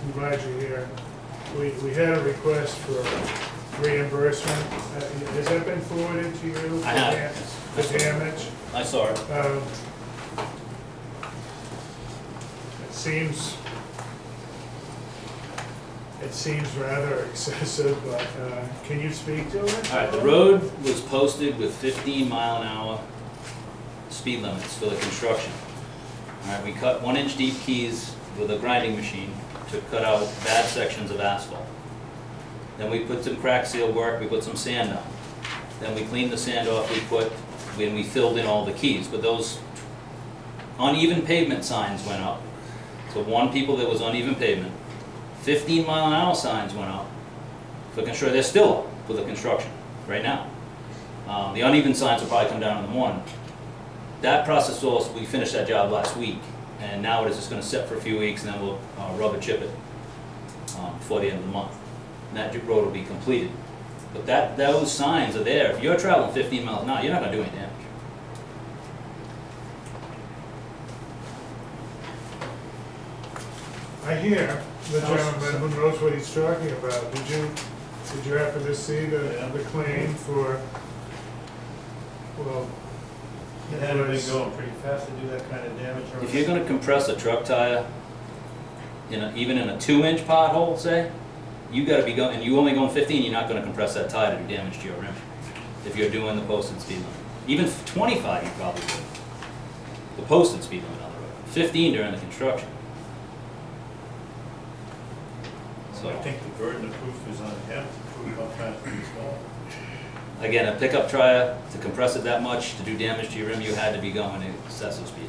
I'm glad you're here. We had a request for reimbursement. Has that been forwarded to you? I have. The damage? I saw it. It seems rather excessive, but can you speak to it? All right, the road was posted with 15-mile-an-hour speed limits for the construction. All right, we cut 1-inch deep keys with a grinding machine to cut out bad sections of asphalt. Then we put some crack seal work, we put some sand on. Then we cleaned the sand off, we filled in all the keys. But those uneven pavement signs went up. So warned people there was uneven pavement. 15-mile-an-hour signs went up for construction. They're still up for the construction right now. The uneven signs will probably come down in the morning. That process we finished that job last week, and now it is just going to sit for a few weeks, and then we'll rubber chip it before the end of the month. And that road will be completed. But those signs are there. If you're traveling 15 miles an hour, you're not going to do any damage. I hear the gentleman who knows what he's talking about. Did you happen to see the claim for, well, It had to be going pretty fast to do that kind of damage. If you're going to compress a truck tire, even in a 2-inch pothole, say, you got to be going, and you only going 15, you're not going to compress that tire to do damage to your rim. If you're doing the posted speed limit, even 25, you probably would. The posted speed limit on the road. 15 during the construction. So I think the burden of proof is on him to prove how fast he's going. Again, a pickup tire, to compress it that much, to do damage to your rim, you had to be going at excessive speed.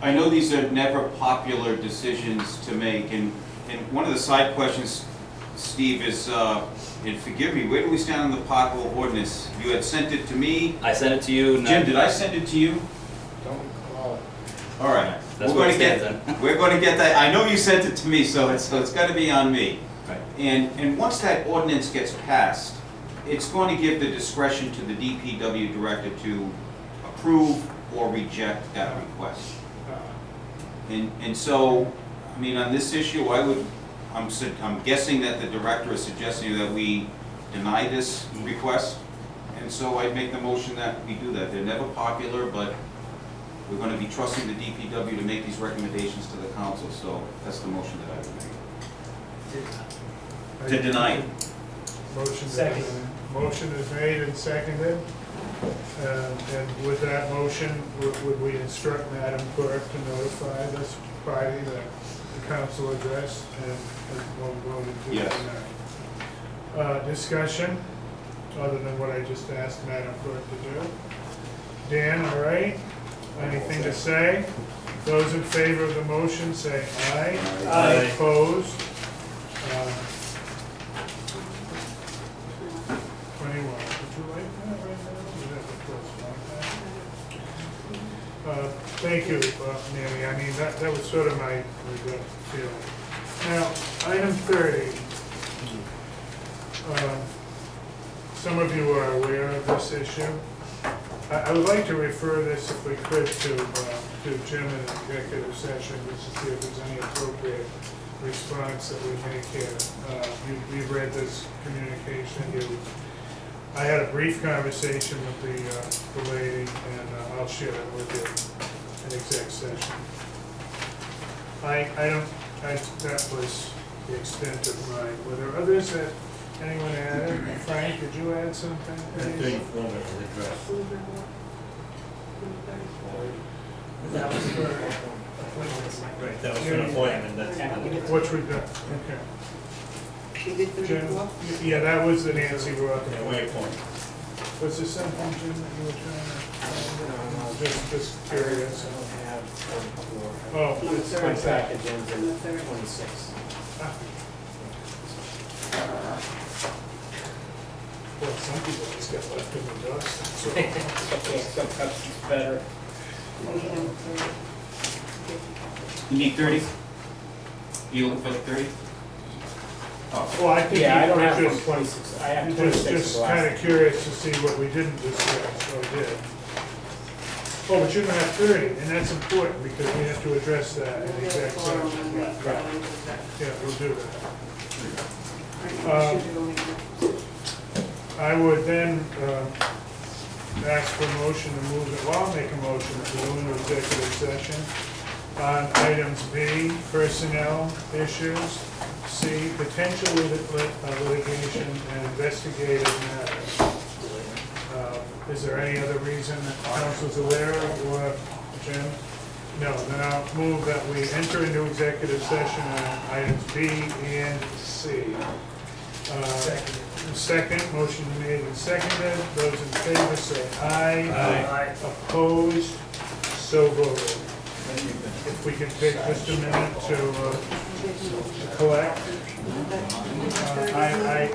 I know these are never popular decisions to make, and one of the side questions, Steve, is, and forgive me, where do we stand on the pothole ordinance? You had sent it to me. I sent it to you. Jim, did I send it to you? Don't recall it. All right. That's We're where going it to stands get. We're going to get that. I know you sent it to me, so it's got to be on me. Right. And once that ordinance gets passed, it's going to give the discretion to the DPW director to approve or reject that request. And so, I mean, on this issue, I'm guessing that the director is suggesting that we deny this request And so I make the motion that we do that. They're never popular, but we're gonna be trusting the DPW to make these recommendations to the council, so that's the motion that I would make. To deny it. Motion. Second. Motion is made and seconded. And with that motion, would we instruct Madam Clerk to notify this party that the council addressed and voted to Yes. deny? Discussion, other than what I just asked Madam Clerk to do. Dan, all right? Anything to say? Those in favor of the motion say aye. Aye. Opposed? 21. Would you like that right now? You'd have to postpone that. Thank you, Nancy. I mean, that was sort of my gut feeling. Now, item 30. Some of you are aware of this issue. I would like to refer this, if we could, to Jim in executive session, just to see if there's any appropriate response that we make here. You've read this communication. I had a brief conversation with the lady, and I'll share it with you in exec session. That was the extent of mine. Were there others that anyone added? Frank, did you add something? The 34 was addressed. That was for appointments. Right, that was an appointment, that's. Which we've done, okay. You did Jim? 34? Yeah, that was the Nancy Roth. Yeah, waypoint. Was there something, Jim, that you were trying to, just curious? I don't have a couple more. Oh, On the third. Contract agenda On the third. 26. well, some people just got left in the dust, so. Okay, sometimes it's better. We have 30. You need 30? You looking for 30? Oh, Well, I think Yeah, I don't you have from just, 26, I have 26 just the kind last. of curious to see what we didn't discuss, or did. Oh, but you're gonna have 30, and that's important, because we have to address that in exec session. Yeah, we'll do that. I would then ask for a motion to move it, well, I'll make a motion to go into executive session on items B, personnel issues, C, potential litigation and investigative matters. Is there any other reason that council's aware of, or Jim? No, then I'll move that we enter into executive session on items B and C. Second, motion made and seconded. Those in favor say aye. Aye. Opposed? So voted. If we can take just a minute to collect. I